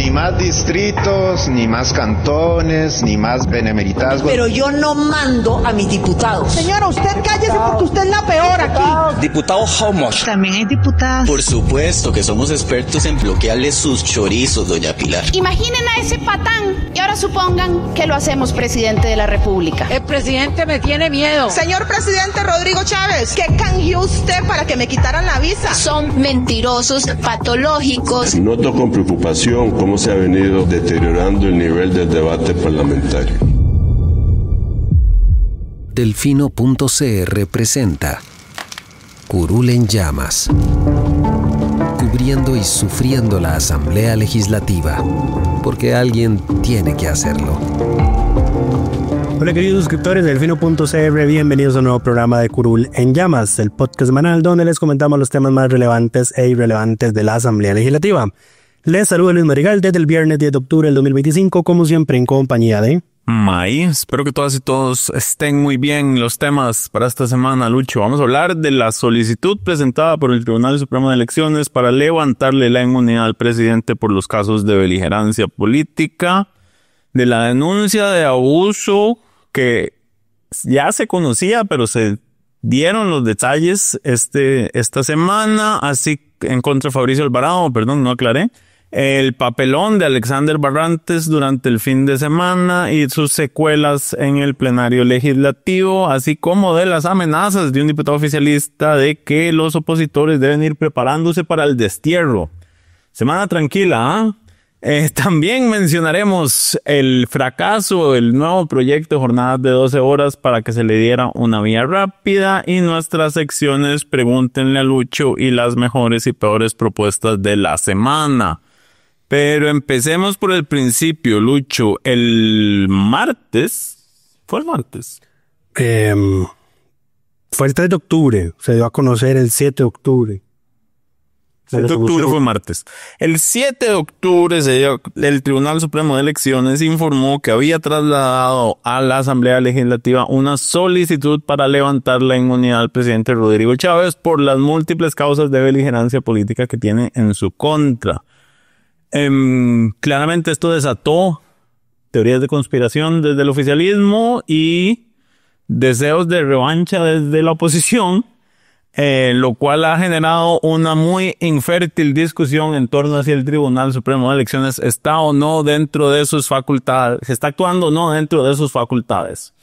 Ni más distritos, ni más cantones, ni más benemeritazgos. Pero yo no mando a mis diputados. Señora, usted cállese porque usted es la peor aquí. Diputado How much? También hay diputadas. Por supuesto que somos expertos en bloquearle sus chorizos, doña Pilar. Imaginen a ese patán y ahora supongan que lo hacemos presidente de la República. El presidente me tiene miedo. Señor presidente Rodrigo Chávez, ¿qué canjeó usted para que me quitaran la visa? Son mentirosos, patológicos. Noto con preocupación cómo se ha venido deteriorando el nivel del debate parlamentario. Delfino.cr presenta Curul en llamas, cubriendo y sufriendo la Asamblea Legislativa, porque alguien tiene que hacerlo. Hola queridos suscriptores de Delfino.cr, bienvenidos a un nuevo programa de Curul en llamas, el podcast semanal donde les comentamos los temas más relevantes e irrelevantes de la Asamblea Legislativa. Les saluda Luis Marigal desde el viernes 10 de octubre del 2025, como siempre en compañía de... May, espero que todas y todos estén muy bien. Los temas para esta semana, Lucho. Vamos a hablar de la solicitud presentada por el Tribunal Supremo de Elecciones para levantarle la inmunidad al presidente por los casos de beligerancia política, de la denuncia de abuso que ya se conocía, pero se dieron los detalles esta semana, así en contra de Fabricio Alvarado, perdón, no aclaré. El papelón de Alexander Barrantes durante el fin de semana y sus secuelas en el plenario legislativo, así como de las amenazas de un diputado oficialista de que los opositores deben ir preparándose para el destierro. Semana tranquila, también mencionaremos el fracaso del nuevo proyecto de jornadas de 12 horas para que se le diera una vía rápida y nuestras secciones Pregúntenle a Lucho y las mejores y peores propuestas de la semana. Pero empecemos por el principio, Lucho. ¿Fue el martes? Fue el 3 de octubre, se dio a conocer el 7 de octubre. El 7 de octubre fue martes. El 7 de octubre el Tribunal Supremo de Elecciones informó que había trasladado a la Asamblea Legislativa una solicitud para levantar la inmunidad al presidente Rodrigo Chávez por las múltiples causas de beligerancia política que tiene en su contra. Claramente esto desató teorías de conspiración desde el oficialismo y deseos de revancha desde la oposición, lo cual ha generado una muy infértil discusión en torno a si el Tribunal Supremo de Elecciones está o no dentro de sus facultades, se está actuando o no dentro de sus facultades.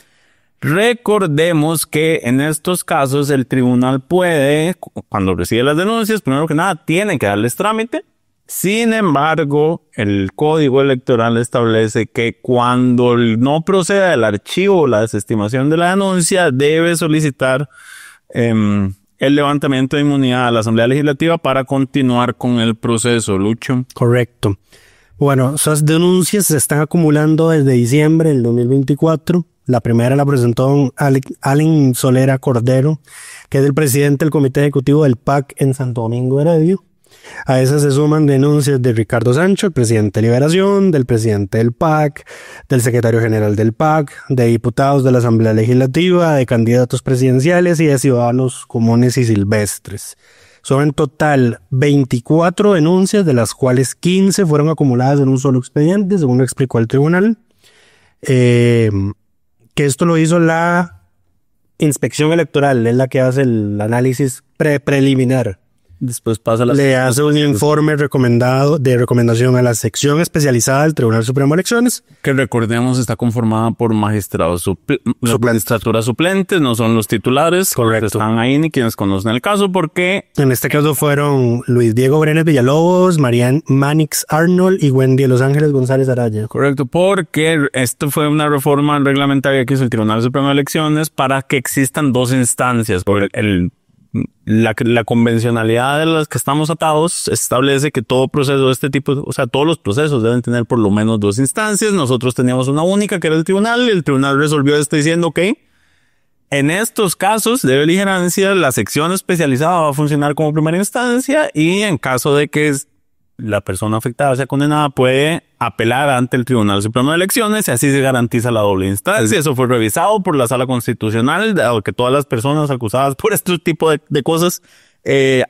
Recordemos que en estos casos el tribunal puede, cuando recibe las denuncias, primero que nada tiene que darles trámite. Sin embargo, el Código Electoral establece que cuando no proceda el archivo o la desestimación de la denuncia, debe solicitar el levantamiento de inmunidad a la Asamblea Legislativa para continuar con el proceso, Lucho. Correcto. Bueno, esas denuncias se están acumulando desde diciembre del 2024. La primera la presentó Allen Solera Cordero, que es el presidente del Comité Ejecutivo del PAC en Santo Domingo Heredio. A esas se suman denuncias de Ricardo Sancho, el presidente de Liberación, del presidente del PAC, del secretario general del PAC, de diputados de la Asamblea Legislativa, de candidatos presidenciales y de ciudadanos comunes y silvestres. Son en total 24 denuncias, de las cuales 15 fueron acumuladas en un solo expediente, según lo explicó el tribunal. Que esto lo hizo la Inspección Electoral, es la que hace el análisis preliminar. Después pasa le hace un informe de recomendación a la sección especializada del Tribunal Supremo de Elecciones. Que recordemos está conformada por magistrados magistraturas suplentes, no son los titulares. Correcto. Están ahí ni quienes conocen el caso porque... En este caso fueron Luis Diego Brenes Villalobos, Marian Manix Arnold y Wendy de Los Ángeles González Araya. Correcto, porque esto fue una reforma reglamentaria que hizo el Tribunal Supremo de Elecciones para que existan dos instancias. Por la convencionalidad de las que estamos atados establece que todo proceso de este tipo, o sea, todos los procesos deben tener por lo menos dos instancias. Nosotros teníamos una única que era el tribunal y el tribunal resolvió esto diciendo que en estos casos de beligerancia la sección especializada va a funcionar como primera instancia y en caso de que la persona afectada sea condenada puede apelar ante el Tribunal Supremo de Elecciones y así se garantiza la doble instancia. Eso fue revisado por la Sala Constitucional, dado que todas las personas acusadas por este tipo de cosas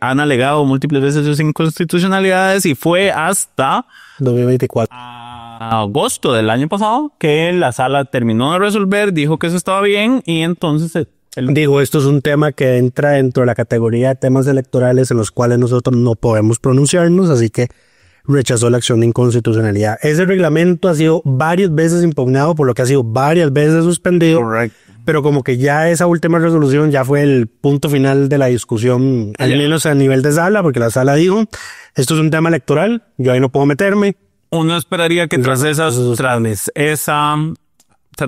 han alegado múltiples veces sus inconstitucionalidades y fue hasta 2024. Agosto del año pasado que la sala terminó de resolver, dijo que eso estaba bien y entonces digo, esto es un tema que entra dentro de la categoría de temas electorales en los cuales nosotros no podemos pronunciarnos, así que rechazó la acción de inconstitucionalidad. Ese reglamento ha sido varias veces impugnado, por lo que ha sido varias veces suspendido. Correcto. Pero como que ya esa última resolución ya fue el punto final de la discusión, al menos a nivel de sala, porque la sala dijo, esto es un tema electoral, yo ahí no puedo meterme. Uno esperaría que tras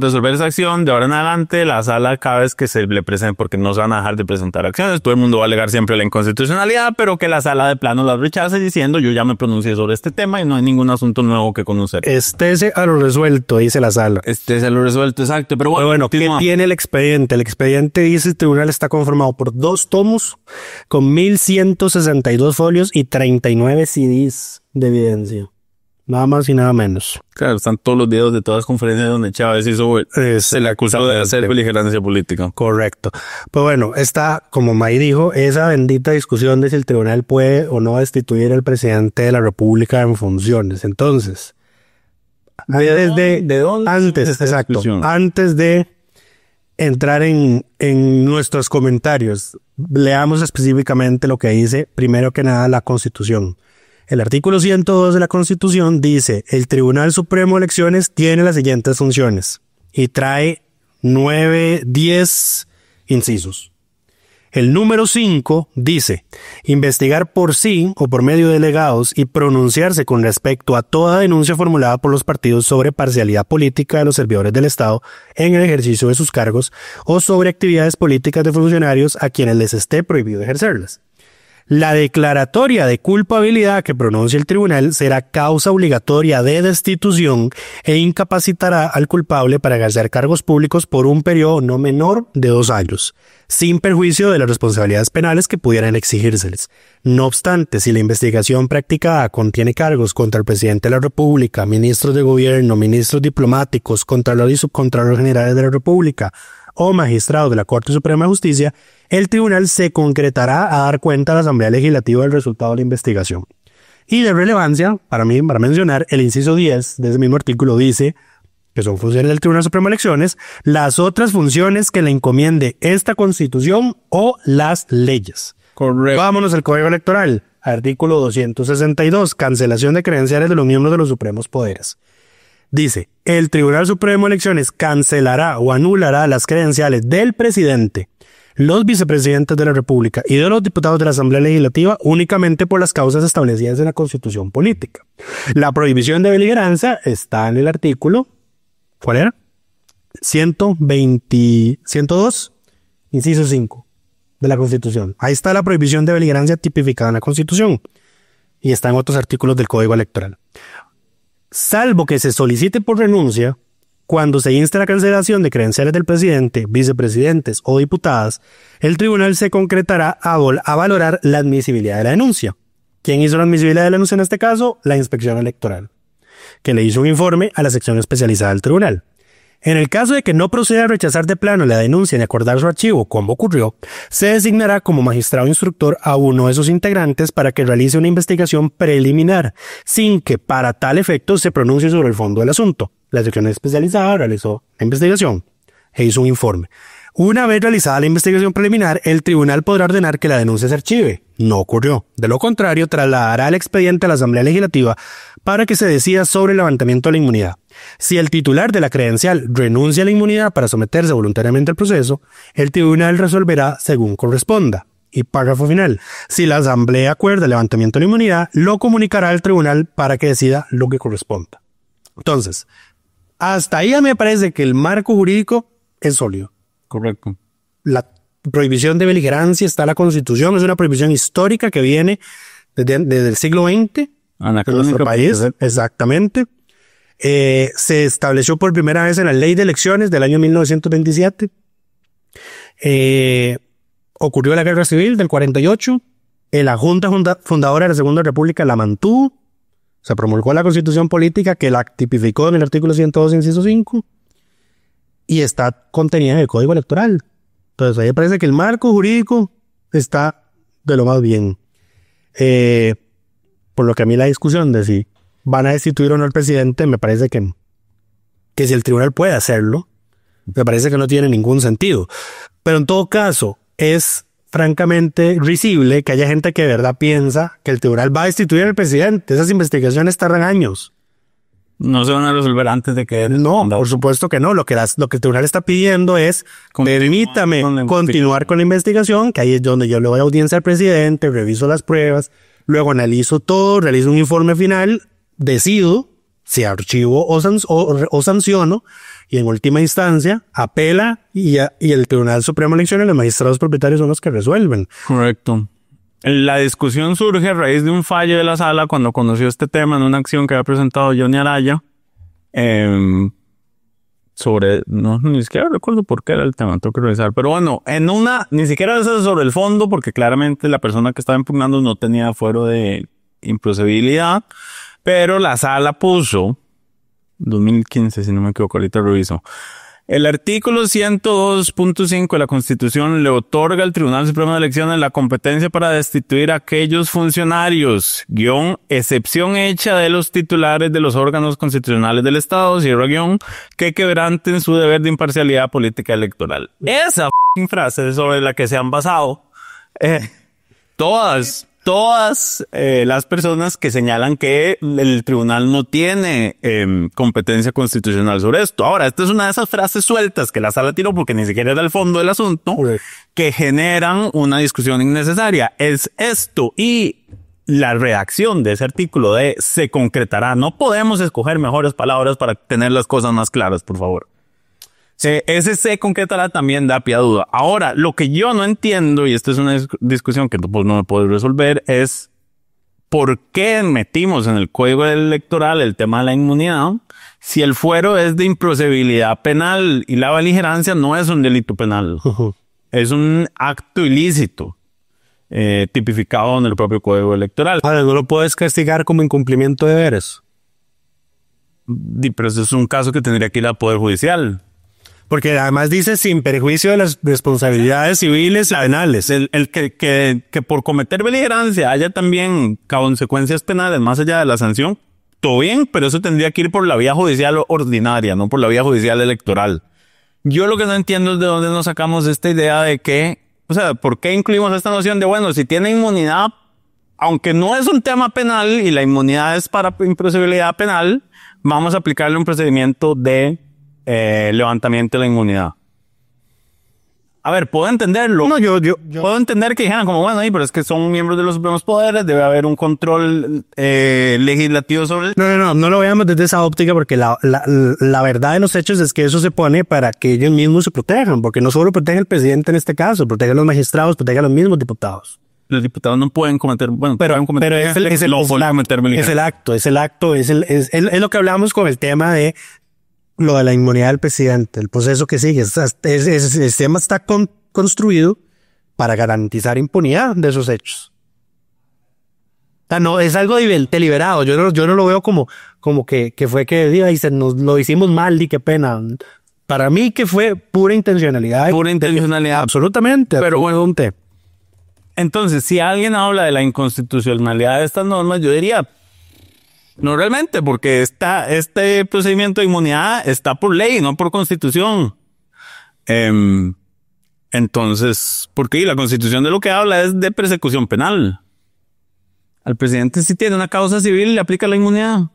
resolver esa acción, de ahora en adelante, la sala cada vez que se le presente, porque no se van a dejar de presentar acciones, todo el mundo va a alegar siempre la inconstitucionalidad, pero que la sala de plano las rechace diciendo, yo ya me pronuncié sobre este tema y no hay ningún asunto nuevo que conocer. Estése a lo resuelto, dice la sala. Estése a lo resuelto, exacto. Pero bueno, ¿qué tiene el expediente? El expediente dice, el tribunal está conformado por 2 tomos con 1162 folios y 39 CDs de evidencia. Nada más y nada menos. Claro, están todos los videos de todas las conferencias donde Chávez se le acusó de hacer beligerancia política. Correcto. Pues bueno, está, como May dijo, esa bendita discusión de si el tribunal puede o no destituir al presidente de la República en funciones. Entonces, antes de entrar en nuestros comentarios, leamos específicamente lo que dice, primero que nada, la Constitución. El artículo 102 de la Constitución dice, el Tribunal Supremo de Elecciones tiene las siguientes funciones y trae 10 incisos. El número 5 dice, investigar por sí o por medio de delegados y pronunciarse con respecto a toda denuncia formulada por los partidos sobre parcialidad política de los servidores del Estado en el ejercicio de sus cargos o sobre actividades políticas de funcionarios a quienes les esté prohibido ejercerlas. La declaratoria de culpabilidad que pronuncie el tribunal será causa obligatoria de destitución e incapacitará al culpable para ejercer cargos públicos por un periodo no menor de 2 años, sin perjuicio de las responsabilidades penales que pudieran exigírseles. No obstante, si la investigación practicada contiene cargos contra el presidente de la República, ministros de gobierno, ministros diplomáticos, contralor y subcontralor generales de la República, o magistrados de la Corte Suprema de Justicia, el tribunal se concretará a dar cuenta a la Asamblea Legislativa del resultado de la investigación. Y de relevancia, para mencionar, el inciso 10 de ese mismo artículo dice que son funciones del Tribunal Supremo de Elecciones, las otras funciones que le encomiende esta Constitución o las leyes. Correcto. Vámonos al Código Electoral. Artículo 262, cancelación de credenciales de los miembros de los supremos poderes. Dice, el Tribunal Supremo de Elecciones cancelará o anulará las credenciales del presidente, los vicepresidentes de la República y de los diputados de la Asamblea Legislativa únicamente por las causas establecidas en la Constitución Política. La prohibición de beligerancia está en el artículo, ¿cuál era? 102, inciso 5 de la Constitución. Ahí está la prohibición de beligerancia tipificada en la Constitución y está en otros artículos del Código Electoral. Salvo que se solicite por renuncia, cuando se inste la cancelación de credenciales del presidente, vicepresidentes o diputadas, el tribunal se concretará a valorar la admisibilidad de la denuncia. ¿Quién hizo la admisibilidad de la denuncia en este caso? La Inspección Electoral, que le hizo un informe a la sección especializada del tribunal. En el caso de que no proceda a rechazar de plano la denuncia ni acordar su archivo, como ocurrió, se designará como magistrado instructor a uno de sus integrantes para que realice una investigación preliminar, sin que para tal efecto se pronuncie sobre el fondo del asunto. La sección especializada realizó la investigación e hizo un informe. Una vez realizada la investigación preliminar, el tribunal podrá ordenar que la denuncia se archive. No ocurrió. De lo contrario, trasladará el expediente a la Asamblea Legislativa para que se decida sobre el levantamiento de la inmunidad. Si el titular de la credencial renuncia a la inmunidad para someterse voluntariamente al proceso, el tribunal resolverá según corresponda. Y párrafo final. Si la Asamblea acuerda el levantamiento de la inmunidad, lo comunicará al tribunal para que decida lo que corresponda. Entonces, hasta ahí me parece que el marco jurídico es sólido. Correcto. La prohibición de beligerancia está en la Constitución, es una prohibición histórica que viene desde el siglo XX en nuestro país. Exactamente. Se estableció por primera vez en la Ley de Elecciones del año 1927. Ocurrió la Guerra Civil del 48. La Junta Fundadora de la Segunda República la mantuvo. Se promulgó la Constitución Política que la tipificó en el artículo 102, inciso 5. Y está contenida en el Código Electoral. Entonces, ahí parece que el marco jurídico está de lo más bien. Por lo que a mí la discusión de si van a destituir o no al presidente, me parece que si el tribunal puede hacerlo, me parece que no tiene ningún sentido. Pero en todo caso, es francamente risible que haya gente que de verdad piensa que el tribunal va a destituir al presidente. Esas investigaciones tardan años. No se van a resolver antes de que... No, por supuesto que no. Lo que el tribunal está pidiendo es, permítame continuar con la investigación, que ahí es donde yo le doy audiencia al presidente, reviso las pruebas, luego analizo todo, realizo un informe final, decido si archivo o sanciono, y en última instancia apela y el Tribunal Supremo de Elecciones y los magistrados propietarios son los que resuelven. Correcto. La discusión surge a raíz de un fallo de la sala cuando conoció este tema en una acción que había presentado Johnny Araya sobre, no, ni siquiera recuerdo por qué era el tema, tengo que revisar, pero bueno, ni siquiera es sobre el fondo, porque claramente la persona que estaba impugnando no tenía fuero de improcedibilidad, pero la sala puso, 2015 si no me equivoco, ahorita reviso, el artículo 102.5 de la Constitución le otorga al Tribunal Supremo de Elecciones la competencia para destituir a aquellos funcionarios, excepción hecha de los titulares de los órganos constitucionales del Estado, que quebranten su deber de imparcialidad política electoral. Esa frase sobre la que se han basado todas las personas que señalan que el tribunal no tiene competencia constitucional sobre esto. Ahora, esta es una de esas frases sueltas que la sala tiró porque ni siquiera era el fondo del asunto, que generan una discusión innecesaria. Es esto y la redacción de ese artículo de se concretará. No podemos escoger mejores palabras para tener las cosas más claras, por favor. Ese se concretará también da pie a duda. Ahora, lo que yo no entiendo, y esta es una discusión que pues, no me puedo resolver, es por qué metimos en el código electoral el tema de la inmunidad si el fuero es de improcedibilidad penal y la beligerancia no es un delito penal. Es un acto ilícito tipificado en el propio código electoral. Ahora, ¿no lo puedes castigar como incumplimiento de deberes? Pero eso es un caso que tendría que ir al Poder Judicial. Porque además dice sin perjuicio de las responsabilidades civiles y penales. El que por cometer beligerancia haya también consecuencias penales más allá de la sanción, todo bien, pero eso tendría que ir por la vía judicial ordinaria, no por la vía judicial electoral. Yo lo que no entiendo es de dónde nos sacamos esta idea de que, o sea, ¿por qué incluimos esta noción de, bueno, si tiene inmunidad, aunque no es un tema penal y la inmunidad es para improcedibilidad penal, vamos a aplicarle un procedimiento de levantamiento de la inmunidad? A ver, puedo entenderlo. No, yo puedo entender que dijeran como, bueno, pero es que son miembros de los supremos poderes, debe haber un control legislativo sobre... No lo veamos desde esa óptica, porque la verdad de los hechos es que eso se pone para que ellos mismos se protejan, porque no solo protege el presidente en este caso, protege a los magistrados, protege a los mismos diputados. Los diputados no pueden cometer, bueno, pero es el acto, es lo que hablamos con el tema de lo de la inmunidad del presidente, el proceso que sigue. El sistema está construido para garantizar impunidad de esos hechos. O sea, no es algo deliberado. Yo no lo veo como que fue que nos lo hicimos mal y qué pena. Para mí que fue pura intencionalidad. Pura intencionalidad. Absolutamente. Pero bueno, entonces, si alguien habla de la inconstitucionalidad de estas normas, yo diría, no realmente, porque este procedimiento de inmunidad está por ley, no por constitución. Entonces, porque la constitución de lo que habla es de persecución penal. Al presidente, si tiene una causa civil, le aplica la inmunidad.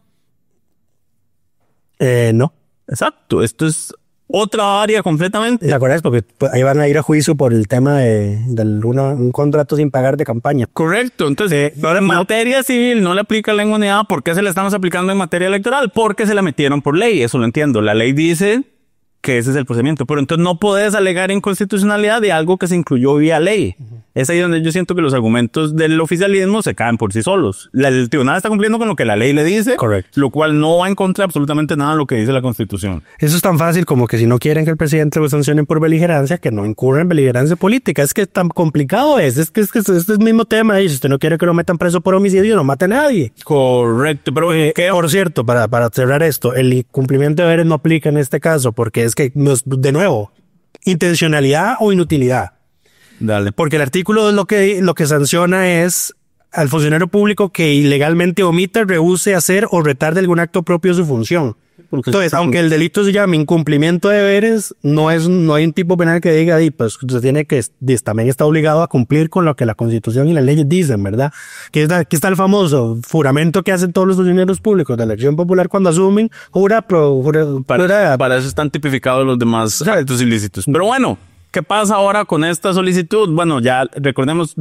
No. Exacto, esto es otra área completamente. ¿Te acuerdas? Porque ahí van a ir a juicio por el tema de un contrato sin pagar de campaña. Correcto. Entonces, en materia civil no le aplica la inmunidad. ¿Por qué se la estamos aplicando en materia electoral? Porque se la metieron por ley. Eso lo entiendo. La ley dice que ese es el procedimiento. Pero entonces no puedes alegar inconstitucionalidad de algo que se incluyó vía ley. Es ahí donde yo siento que los argumentos del oficialismo se caen por sí solos. El tribunal está cumpliendo con lo que la ley le dice. Correcto. Lo cual no va en contra de absolutamente nada de lo que dice la Constitución. Eso es tan fácil como que si no quieren que el presidente lo sancionen por beligerancia, que no incurra en beligerancia política. Es que tan complicado es que este es el mismo tema. Y si usted no quiere que lo metan preso por homicidio, no mate a nadie. Correcto. Pero por cierto, para cerrar esto, el incumplimiento de deberes no aplica en este caso, porque es que, de nuevo, intencionalidad o inutilidad. Dale. Porque el artículo 2 lo que sanciona es al funcionario público que ilegalmente omita, rehúse hacer o retarde algún acto propio de su función. Entonces, aunque el delito se llame incumplimiento de deberes, no hay un tipo penal que diga, pues usted tiene que, también está obligado a cumplir con lo que la Constitución y las leyes dicen, ¿verdad? Aquí está el famoso juramento que hacen todos los funcionarios públicos de elección popular cuando asumen, para eso están tipificados los demás actos ilícitos. Pero bueno, ¿qué pasa ahora con esta solicitud? Bueno, ya recordemos,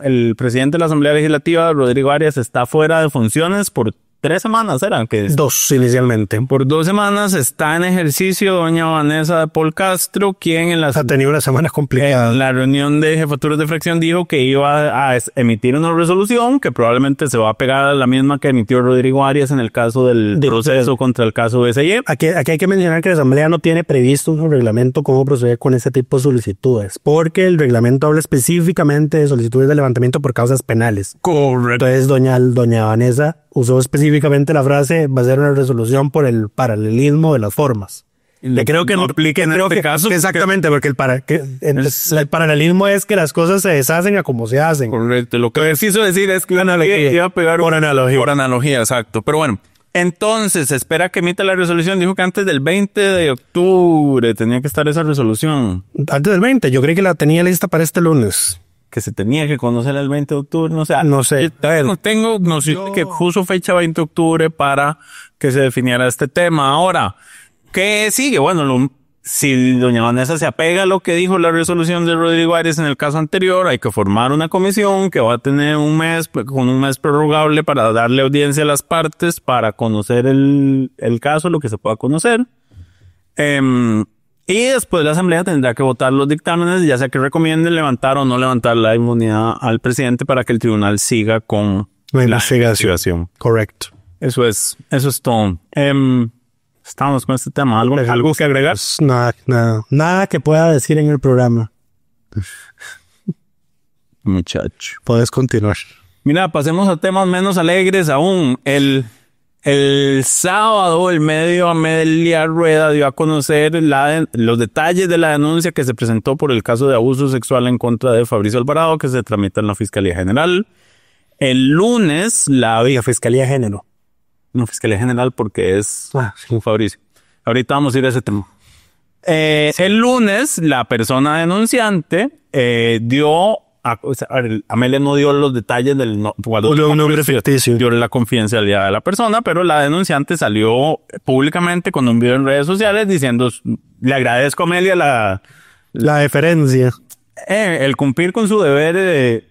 el presidente de la Asamblea Legislativa, Rodrigo Arias, está fuera de funciones por 3 semanas, ¿eran? 2 inicialmente. Por 2 semanas está en ejercicio doña Vanessa de Paul Castro, quien ha tenido una semana complicada. En la reunión de jefaturas de fracción dijo que iba a emitir una resolución que probablemente se va a pegar a la misma que emitió Rodrigo Arias en el caso del proceso contra el caso BCY. Aquí hay que mencionar que la Asamblea no tiene previsto un reglamento cómo proceder con ese tipo de solicitudes, porque el reglamento habla específicamente de solicitudes de levantamiento por causas penales. Correcto. Entonces doña Vanessa usó específicamente la frase, va a ser una resolución por el paralelismo de las formas. Creo que no aplique en este caso. Exactamente, porque el paralelismo es que las cosas se deshacen a como se hacen. Correcto. Lo que quiso decir es que iba a pegar por analogía. Por analogía, exacto. Pero bueno, entonces se espera que emita la resolución. Dijo que antes del 20 de octubre tenía que estar esa resolución. Antes del 20, yo creí que la tenía lista para este lunes. Que se tenía que conocer el 20 de octubre, no sé. No tengo noción de que puso fecha 20 de octubre para que se definiera este tema. Ahora, ¿qué sigue? Bueno, si doña Vanessa se apega a lo que dijo la resolución de Rodrigo Arias en el caso anterior, hay que formar una comisión que va a tener un mes, con un mes prorrogable para darle audiencia a las partes, para conocer el caso, lo que se pueda conocer. Y después la Asamblea tendrá que votar los dictámenes, ya sea que recomienden levantar o no levantar la inmunidad al presidente para que el tribunal siga con la investigación. Correcto. Eso es todo. Estamos con este tema. ¿Algo que agregar? Nada que pueda decir en el programa. Muchacho. Puedes continuar. Mira, pasemos a temas menos alegres aún. El sábado, el medio Amelia Rueda dio a conocer los detalles de la denuncia que se presentó por el caso de abuso sexual en contra de Fabricio Alvarado, que se tramita en la Fiscalía General. El lunes, Fiscalía Género. No, Fiscalía General porque es un Fabricio. Ahorita vamos a ir a ese tema. El lunes, la persona denunciante dio... Amelia no dio los detalles del un nombre ficticio. Dio la confidencialidad de la persona, pero la denunciante salió públicamente con un video en redes sociales diciendo, le agradezco a Amelia la deferencia. El cumplir con su deber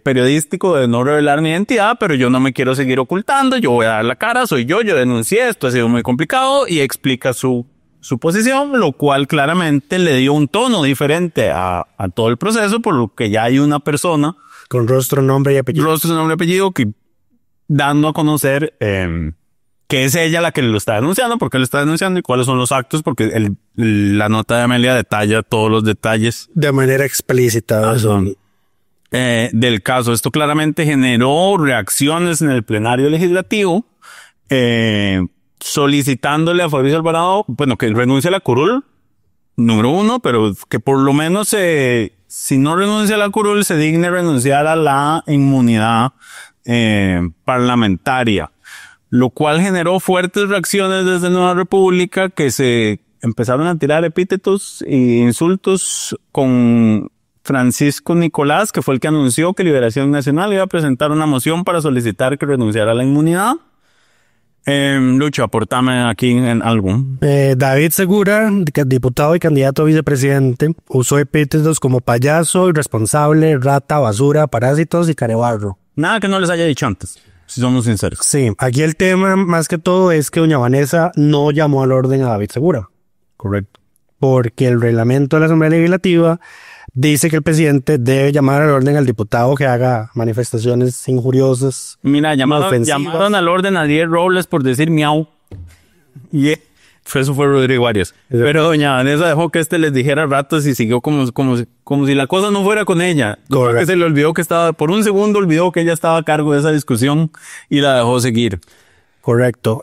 periodístico de no revelar mi identidad, pero yo no me quiero seguir ocultando, yo voy a dar la cara, soy yo denuncié, esto ha sido muy complicado, y explica su posición, lo cual claramente le dio un tono diferente a todo el proceso, por lo que ya hay una persona con rostro, nombre y apellido. Que dando a conocer que es ella la que lo está denunciando, por qué lo está denunciando y cuáles son los actos, porque la nota de Amelia detalla todos los detalles. De manera explícita. Del caso. Esto claramente generó reacciones en el plenario legislativo, solicitándole a Fabricio Alvarado, que renuncie a la curul, número 1, pero que por lo menos si no renuncia a la curul, se digne renunciar a la inmunidad parlamentaria, lo cual generó fuertes reacciones desde Nueva República, que se empezaron a tirar epítetos e insultos con Francisco Nicolás, que fue el que anunció que Liberación Nacional iba a presentar una moción para solicitar que renunciara a la inmunidad. Lucho, aportame aquí en algo. David Segura, diputado y candidato a vicepresidente, usó epítetos como payaso, irresponsable, rata, basura, parásitos y carebarro. Nada que no les haya dicho antes, si somos sinceros. Sí, aquí el tema más que todo es que doña Vanessa no llamó al orden a David Segura. Correcto. Porque el reglamento de la Asamblea Legislativa dice que el presidente debe llamar al orden al diputado que haga manifestaciones injuriosas. Mira, llamaron al orden a Diez Robles por decir miau. Y eso fue Rodrigo Arias. Pero doña Vanessa dejó que les dijera ratos y siguió como si la cosa no fuera con ella. Que se le olvidó por un segundo olvidó que ella estaba a cargo de esa discusión y la dejó seguir. Correcto.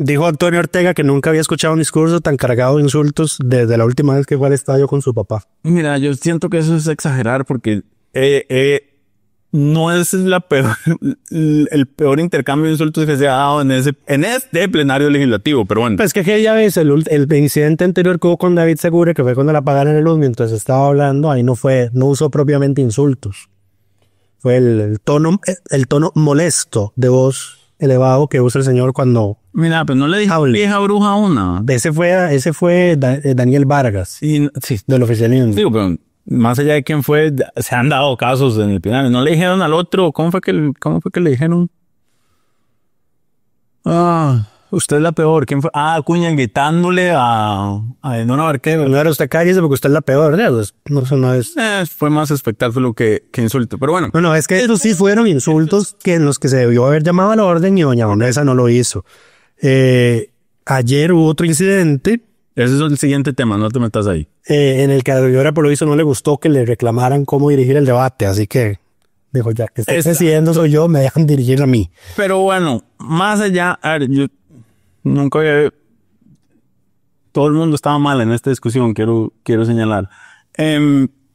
Dijo Antonio Ortega que nunca había escuchado un discurso tan cargado de insultos desde la última vez que fue al estadio con su papá. Mira, yo siento que eso es exagerar porque no es el peor intercambio de insultos que se ha dado en este plenario legislativo, pero bueno. Pues que ya ves, el incidente anterior que hubo con David Segura, que fue cuando le apagaron la luz mientras estaba hablando, ahí no usó propiamente insultos. Fue el tono molesto de voz elevado que usa el señor cuando... Mira, pues no le dije vieja bruja a una. Ese fue Daniel Vargas, sí, del oficialismo. Digo, pero más allá de quién fue, se han dado casos en el plenario. No le dijeron al otro, ¿cómo fue que le dijeron? Usted es la peor. ¿Quién fue? Acuña gritándole a Nona Barquero. No era usted, cállese porque usted es la peor, ¿verdad? No es... Fue más espectáculo que insulto, pero bueno. No, es que esos sí fueron insultos que en los que se debió haber llamado a la orden y doña Vanessa no lo hizo. Ayer hubo otro incidente. Ese es el siguiente tema, no te metas ahí. En el que a Rivera por lo visto no le gustó que le reclamaran cómo dirigir el debate, así que dijo, ya que estoy decidiendo soy yo, me dejan dirigir a mí. Pero bueno, más allá, a ver, yo nunca había... Todo el mundo estaba mal en esta discusión, quiero señalar.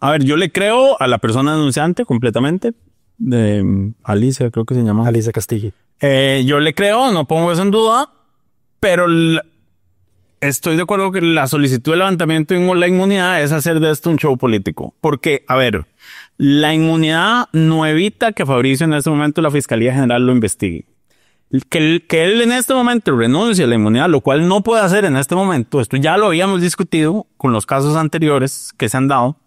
A ver, yo le creo a la persona denunciante completamente, de Alicia, creo que se llama. Alicia Castillo. Yo le creo, no pongo eso en duda, pero estoy de acuerdo que la solicitud de levantamiento de la inmunidad es hacer de esto un show político. Porque, a ver, la inmunidad no evita que Fabricio en este momento la Fiscalía General lo investigue. Que él en este momento renuncie a la inmunidad, lo cual no puede hacer en este momento, esto ya lo habíamos discutido con los casos anteriores que se han dado,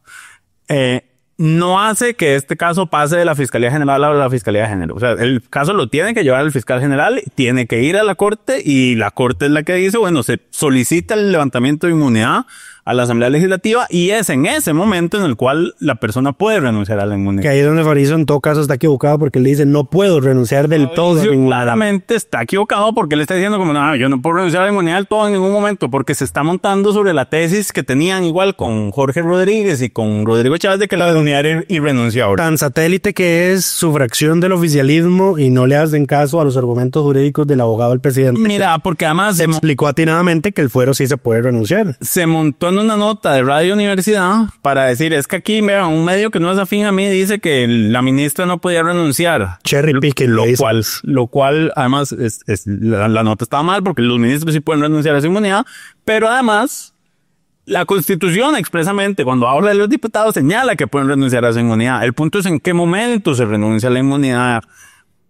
no hace que este caso pase de la Fiscalía General a la Fiscalía de Género. O sea, el caso lo tiene que llevar el fiscal general, tiene que ir a la Corte y la Corte es la que dice, bueno, se solicita el levantamiento de inmunidad a la Asamblea Legislativa y es en ese momento en el cual la persona puede renunciar a la inmunidad. Que ahí es donde Fabricio en todo caso está equivocado porque él dice no puedo renunciar del todo. Claramente está equivocado porque él está diciendo como no, yo no puedo renunciar a la inmunidad del todo en ningún momento porque se está montando sobre la tesis que tenían igual con Jorge Rodríguez y con Rodrigo Chávez de que la inmunidad era irrenunciable. Tan satélite que es su fracción del oficialismo y no le hacen caso a los argumentos jurídicos del abogado del presidente. Mira, porque además se explicó atinadamente que el fuero sí se puede renunciar. Se montó en una nota de Radio Universidad para decir, es que aquí, vean, un medio que no es afín a mí dice que la ministra no podía renunciar. Cherry picking, lo cual además la nota estaba mal porque los ministros sí pueden renunciar a su inmunidad, pero además la Constitución expresamente cuando habla de los diputados señala que pueden renunciar a su inmunidad. El punto es en qué momento se renuncia a la inmunidad,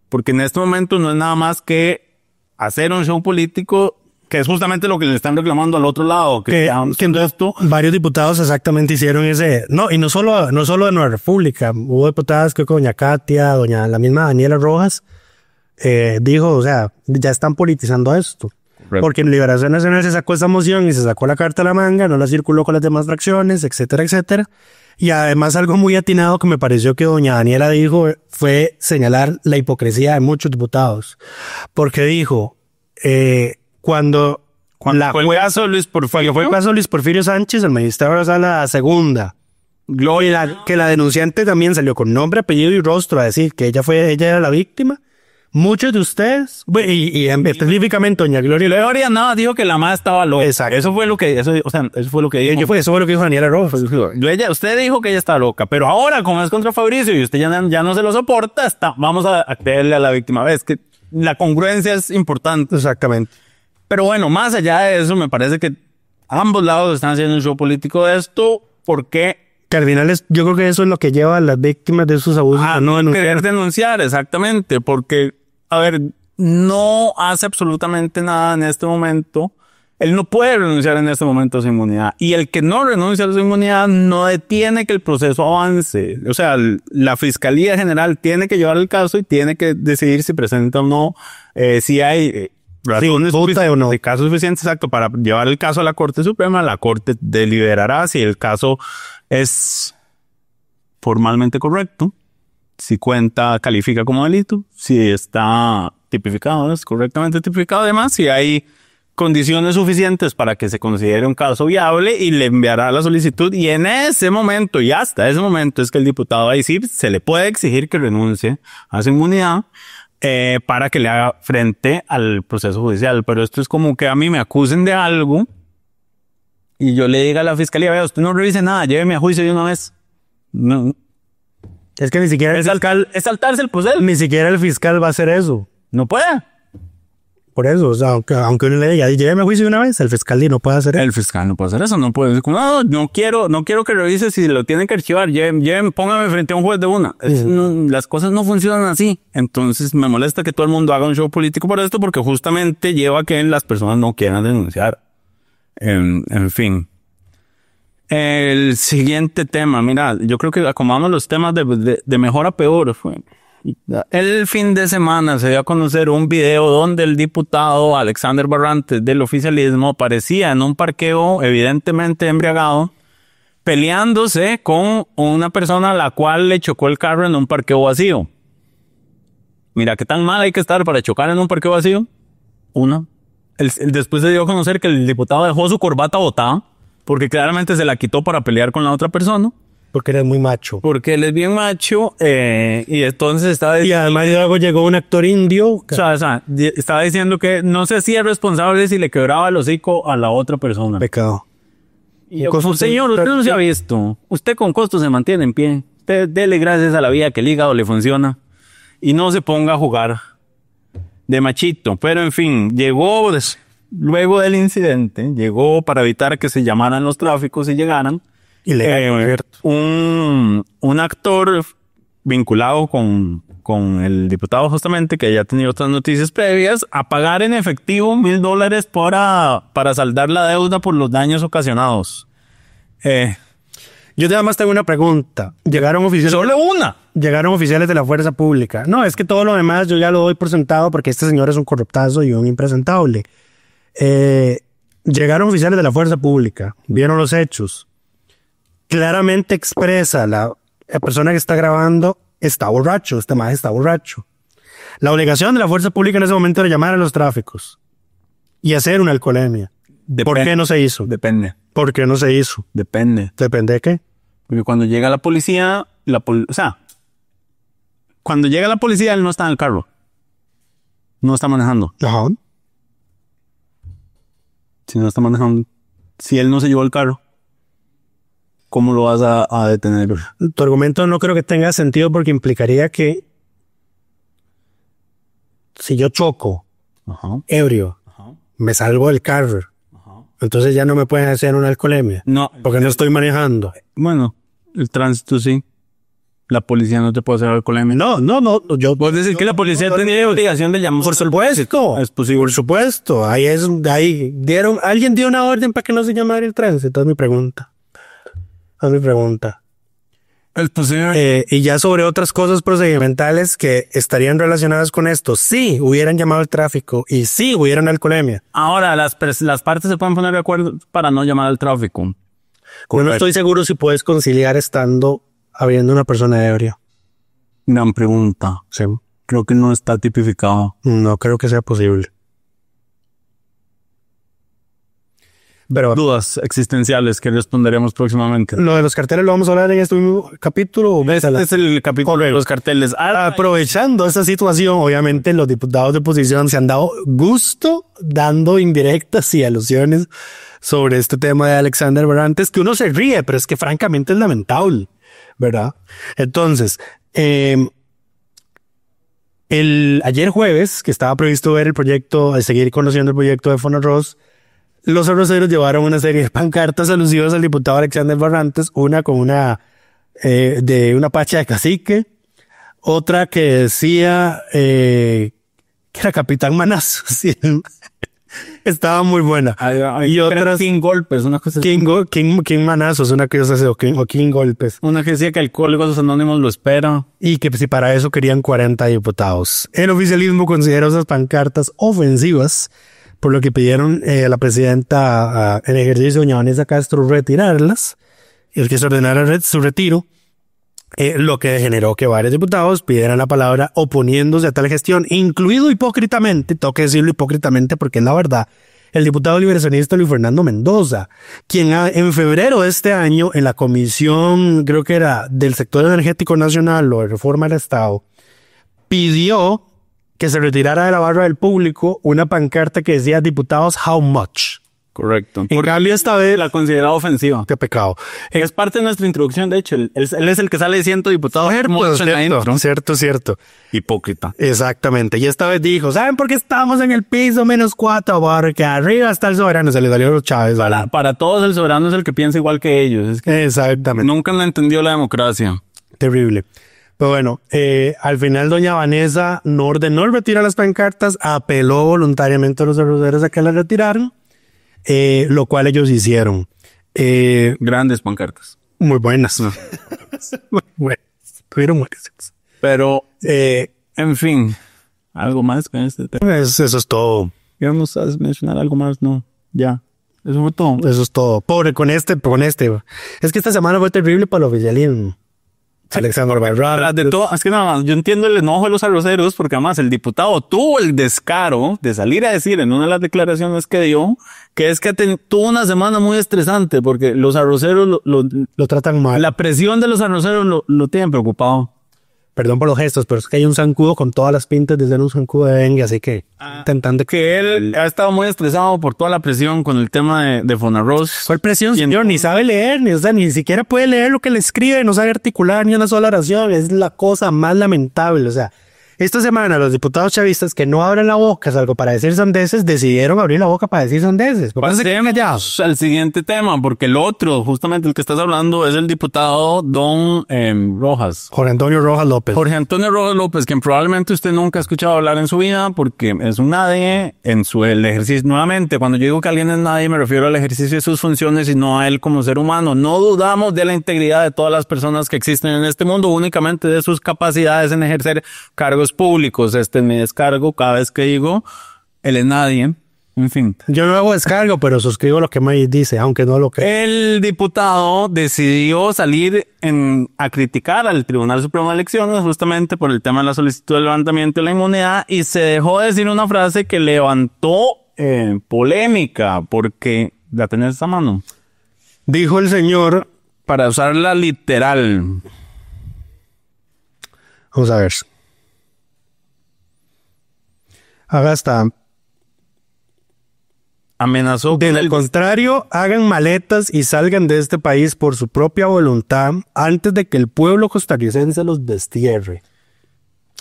porque en este momento no es nada más que hacer un show político que es justamente lo que le están reclamando al otro lado. Que entonces varios diputados exactamente hicieron ese... No, y no solo de Nueva República. Hubo diputadas que doña Katia, la misma Daniela Rojas, dijo, o sea, ya están politizando esto. Correcto. Porque en Liberación Nacional se sacó esa moción y se sacó la carta a la manga, no la circuló con las demás fracciones, etcétera, etcétera. Y además algo muy atinado que me pareció que doña Daniela dijo fue señalar la hipocresía de muchos diputados. Porque dijo... Cuando fue el caso de Luis Porfirio Sánchez, el magistrado de la sala segunda, que la denunciante también salió con nombre, apellido y rostro a decir que ella era la víctima. Muchos de ustedes, y específicamente doña Gloria no, dijo que la madre estaba loca. Exacto. Eso fue lo que dijo. Eso fue lo que dijo Daniela Rojas. Usted dijo que ella estaba loca, pero ahora, como es contra Fabricio y usted ya no se lo soporta, vamos a creerle a la víctima. Ves que la congruencia es importante. Exactamente. Pero bueno, más allá de eso, me parece que ambos lados están haciendo un show político de esto, porque... Que al final yo creo que eso es lo que lleva a las víctimas de esos abusos a no denunciar. Querer denunciar, exactamente, porque, a ver, no hace absolutamente nada en este momento. Él no puede renunciar en este momento a su inmunidad. Y el que no renuncia a su inmunidad no detiene que el proceso avance. O sea, la Fiscalía General tiene que llevar el caso y tiene que decidir si presenta o no, si hay... razones de caso suficiente, exacto, para llevar el caso a la Corte Suprema. La Corte deliberará si el caso es formalmente correcto, si califica como delito, si está tipificado, es correctamente tipificado, además, si hay condiciones suficientes para que se considere un caso viable y le enviará la solicitud y en ese momento y hasta ese momento es que el diputado ahí sí se le puede exigir que renuncie a su inmunidad para que le haga frente al proceso judicial. Pero esto es como que a mí me acusen de algo y yo le diga a la fiscalía, vea, usted no revise nada, lléveme a juicio de una vez. No. Es que ni siquiera es saltarse el proceso. Ni siquiera el fiscal va a hacer eso. No puede. Por eso, o sea, aunque uno le diga, lléveme a juicio de una vez, el fiscal no puede hacer eso. El fiscal no puede hacer eso, no puede decir, no quiero que revise si lo tienen que archivar, póngame frente a un juez de una. Las cosas no funcionan así. Entonces me molesta que todo el mundo haga un show político por esto, porque justamente lleva a que las personas no quieran denunciar. En fin. El siguiente tema, mira, yo creo que acomodamos los temas de mejor a peor. El fin de semana se dio a conocer un video donde el diputado Alexander Barrantes del oficialismo aparecía en un parqueo evidentemente embriagado, peleándose con una persona a la cual le chocó el carro en un parqueo vacío. Mira, qué tan mal hay que estar para chocar en un parqueo vacío. Después se dio a conocer que el diputado dejó su corbata botada porque claramente se la quitó para pelear con la otra persona. Porque eres muy macho. Porque él es bien macho, y entonces estaba diciendo... Y además luego llegó un actor indio. O sea, estaba diciendo que no se hacía responsable si le quebraba el hocico a la otra persona. Pecado. Y yo, señor, usted no se ha visto. Usted con costo se mantiene en pie. Usted dele gracias a la vida que el hígado le funciona. Y no se ponga a jugar de machito. Pero en fin, llegó luego del incidente, llegó para evitar que se llamaran los tráficos y llegaran. Un actor vinculado con el diputado justamente, que ya tenía otras noticias previas, a pagar en efectivo $1,000 para saldar la deuda por los daños ocasionados. Yo además tengo una pregunta. ¿Llegaron oficiales? ¡Solo una! Llegaron oficiales de la fuerza pública. No, es que todo lo demás yo ya lo doy por sentado porque este señor es un corruptazo y un impresentable. Llegaron oficiales de la fuerza pública, vieron los hechos. Claramente expresa la persona que está grabando está borracho, este maestro está borracho. La obligación de la fuerza pública en ese momento era llamar a los tráficos y hacer una alcoholemia. ¿Por qué no se hizo? Depende. ¿Por qué no se hizo? Depende. ¿Depende de qué? Porque cuando llega la policía, cuando llega la policía, él no está en el carro. No está manejando. Ajá. Si no está manejando, si él no se llevó el carro, ¿cómo lo vas a detener? Tu argumento no creo que tenga sentido porque implicaría que si yo choco, ebrio, me salgo del carro, entonces ya no me pueden hacer una alcoholemia. No. Porque no estoy manejando. Bueno, el tránsito sí. La policía no te puede hacer alcoholemia. No. ¿Puedes decir que la policía tenía obligación de llamar? Por supuesto. Es posible. Por supuesto. Alguien dio una orden para que no se llamara el tránsito. Es mi pregunta. Es posible. Y ya sobre otras cosas procedimentales que estarían relacionadas con esto, sí hubieran llamado al tráfico y sí hubieran alcoholemia. Ahora, las partes se pueden poner de acuerdo para no llamar al tráfico. No estoy seguro si puedes conciliar habiendo una persona ebria. Gran pregunta. Sí. Creo que no está tipificado. No creo que sea posible. Pero dudas existenciales que responderemos próximamente. Lo de los carteles lo vamos a hablar en este mismo capítulo. Este es el capítulo de los carteles. Aprovechando esta situación, obviamente los diputados de oposición se han dado gusto dando indirectas y alusiones sobre este tema de Alexander Barrantes, que uno se ríe, pero es que francamente es lamentable, ¿verdad? Entonces, ayer jueves, que estaba previsto ver seguir conociendo el proyecto de Fonarroz, los arroceros llevaron una serie de pancartas alusivas al diputado Alexander Barrantes, una con de una pacha de cacique, otra que decía que era Capitán Manazo. Sí. Estaba muy buena. Y otras King Golpes, una cosa así. King Manazos, una cosa así, o King Golpes. Una que decía que Alcohólicos Anónimos lo espera. Y que si para eso querían 40 diputados. El oficialismo consideró esas pancartas ofensivas, por lo que pidieron a la presidenta en ejercicio, doña Vanessa Castro, retirarlas, y el que se ordenara su retiro, lo que generó que varios diputados pidieran la palabra oponiéndose a tal gestión, incluido hipócritamente, tengo que decirlo hipócritamente porque es la verdad, el diputado liberacionista Luis Fernando Mendoza, quien en febrero de este año, en la comisión, creo que era del sector energético nacional o de reforma del Estado, pidió que se retirara de la barra del público una pancarta que decía diputados how much. Correcto. En cambio esta vez la considerada ofensiva. Qué pecado. Es parte de nuestra introducción, de hecho. Él es el que sale diciendo diputado. Cierto. Hipócrita. Exactamente. Y esta vez dijo, ¿saben por qué estamos en el piso -4? Porque arriba está el soberano. Se le salió a los Chávez. Para todos el soberano es el que piensa igual que ellos. Es que exactamente. Nunca le entendió la democracia. Terrible. Pero bueno, al final doña Vanessa no ordenó el retiro de las pancartas, apeló voluntariamente a los arroceros a que las retiraran, lo cual ellos hicieron. Grandes pancartas. Muy buenas. Muy buenas. Tuvieron buenas. Pero, en fin, algo más con este tema. Eso es todo. ¿Íbamos a mencionar algo más? No, ya. Eso fue todo. Eso es todo. Pobre con este. Es que esta semana fue terrible para el oficialismo. Alexander Barrera. De todo, es que nada más, yo entiendo el enojo de los arroceros porque además el diputado tuvo el descaro de salir a decir en una de las declaraciones que dio que es que tuvo una semana muy estresante porque los arroceros lo tratan mal. La presión de los arroceros lo tienen preocupado. Perdón por los gestos, pero es que hay un zancudo con todas las pintas de ser un zancudo de dengue, así que intentando que él ha estado muy estresado por toda la presión con el tema de Fonarroz. ¿Cuál presión, señor? Ni sabe leer, ni siquiera puede leer lo que le escribe, no sabe articular ni una sola oración. Es la cosa más lamentable, o sea. Esta semana los diputados chavistas que no abren la boca, salvo para decir sandeces, decidieron abrir la boca para decir sandeces. Pasemos al siguiente tema, porque el otro, justamente el que estás hablando, es el diputado don Rojas. Jorge Antonio Rojas López. Jorge Antonio Rojas López, quien probablemente usted nunca ha escuchado hablar en su vida, porque es un nadie en el ejercicio. Nuevamente, cuando yo digo que alguien es nadie, me refiero al ejercicio de sus funciones y no a él como ser humano. No dudamos de la integridad de todas las personas que existen en este mundo, únicamente de sus capacidades en ejercer cargos públicos. Me descargo cada vez que digo él es nadie, en fin. Yo no hago descargo, pero suscribo lo que me dice, aunque no lo creo. El diputado decidió salir a criticar al Tribunal Supremo de Elecciones justamente por el tema de la solicitud de levantamiento de la inmunidad y se dejó decir una frase que levantó polémica porque la tenés a mano. Dijo el señor, para usarla literal. Vamos a ver. Haga hasta. Amenazó. De lo contrario, hagan maletas y salgan de este país por su propia voluntad antes de que el pueblo costarricense los destierre.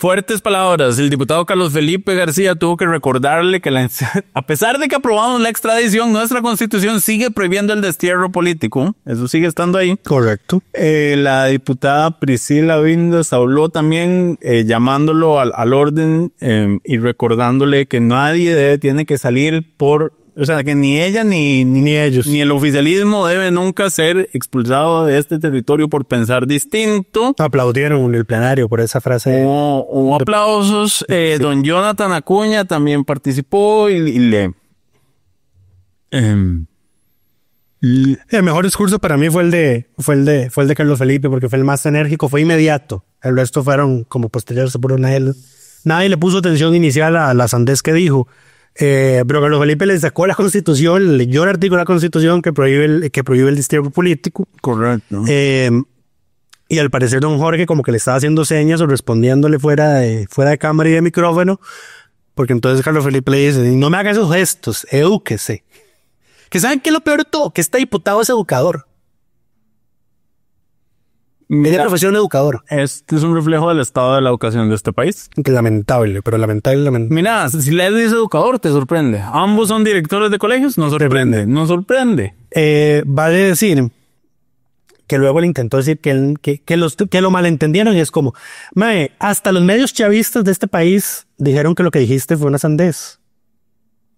Fuertes palabras. El diputado Carlos Felipe García tuvo que recordarle que a pesar de que aprobamos la extradición, nuestra constitución sigue prohibiendo el destierro político. Eso sigue estando ahí. Correcto. La diputada Priscila Vindas habló también llamándolo al orden y recordándole que nadie tiene que salir o sea, que ni ella ni ellos, ni el oficialismo debe nunca ser expulsado de este territorio por pensar distinto. Aplaudieron en el plenario por esa frase. Hubo aplausos. Sí. Don Jonathan Acuña también participó y el mejor discurso para mí fue el de Carlos Felipe, porque fue el más enérgico, fue inmediato. El resto fueron como posteriores, por nadie le puso atención inicial a la sandez que dijo. Pero Carlos Felipe le sacó la Constitución, leyó el artículo de la Constitución que prohíbe el destierro político. Correcto. Y al parecer don Jorge como que le estaba haciendo señas o respondiéndole fuera de cámara y de micrófono, porque entonces Carlos Felipe le dice, no me haga esos gestos, edúquese. Que ¿saben qué es lo peor de todo? Que este diputado es educador. Es de profesión educador. Este es un reflejo del estado de la educación de este país. Que lamentable, pero lamentable. Mira, si le dice educador, te sorprende. Ambos son directores de colegios, no sorprende. No sorprende. Vale decir que luego le intentó decir que lo malentendieron y es como, mae, hasta los medios chavistas de este país dijeron que lo que dijiste fue una sandez.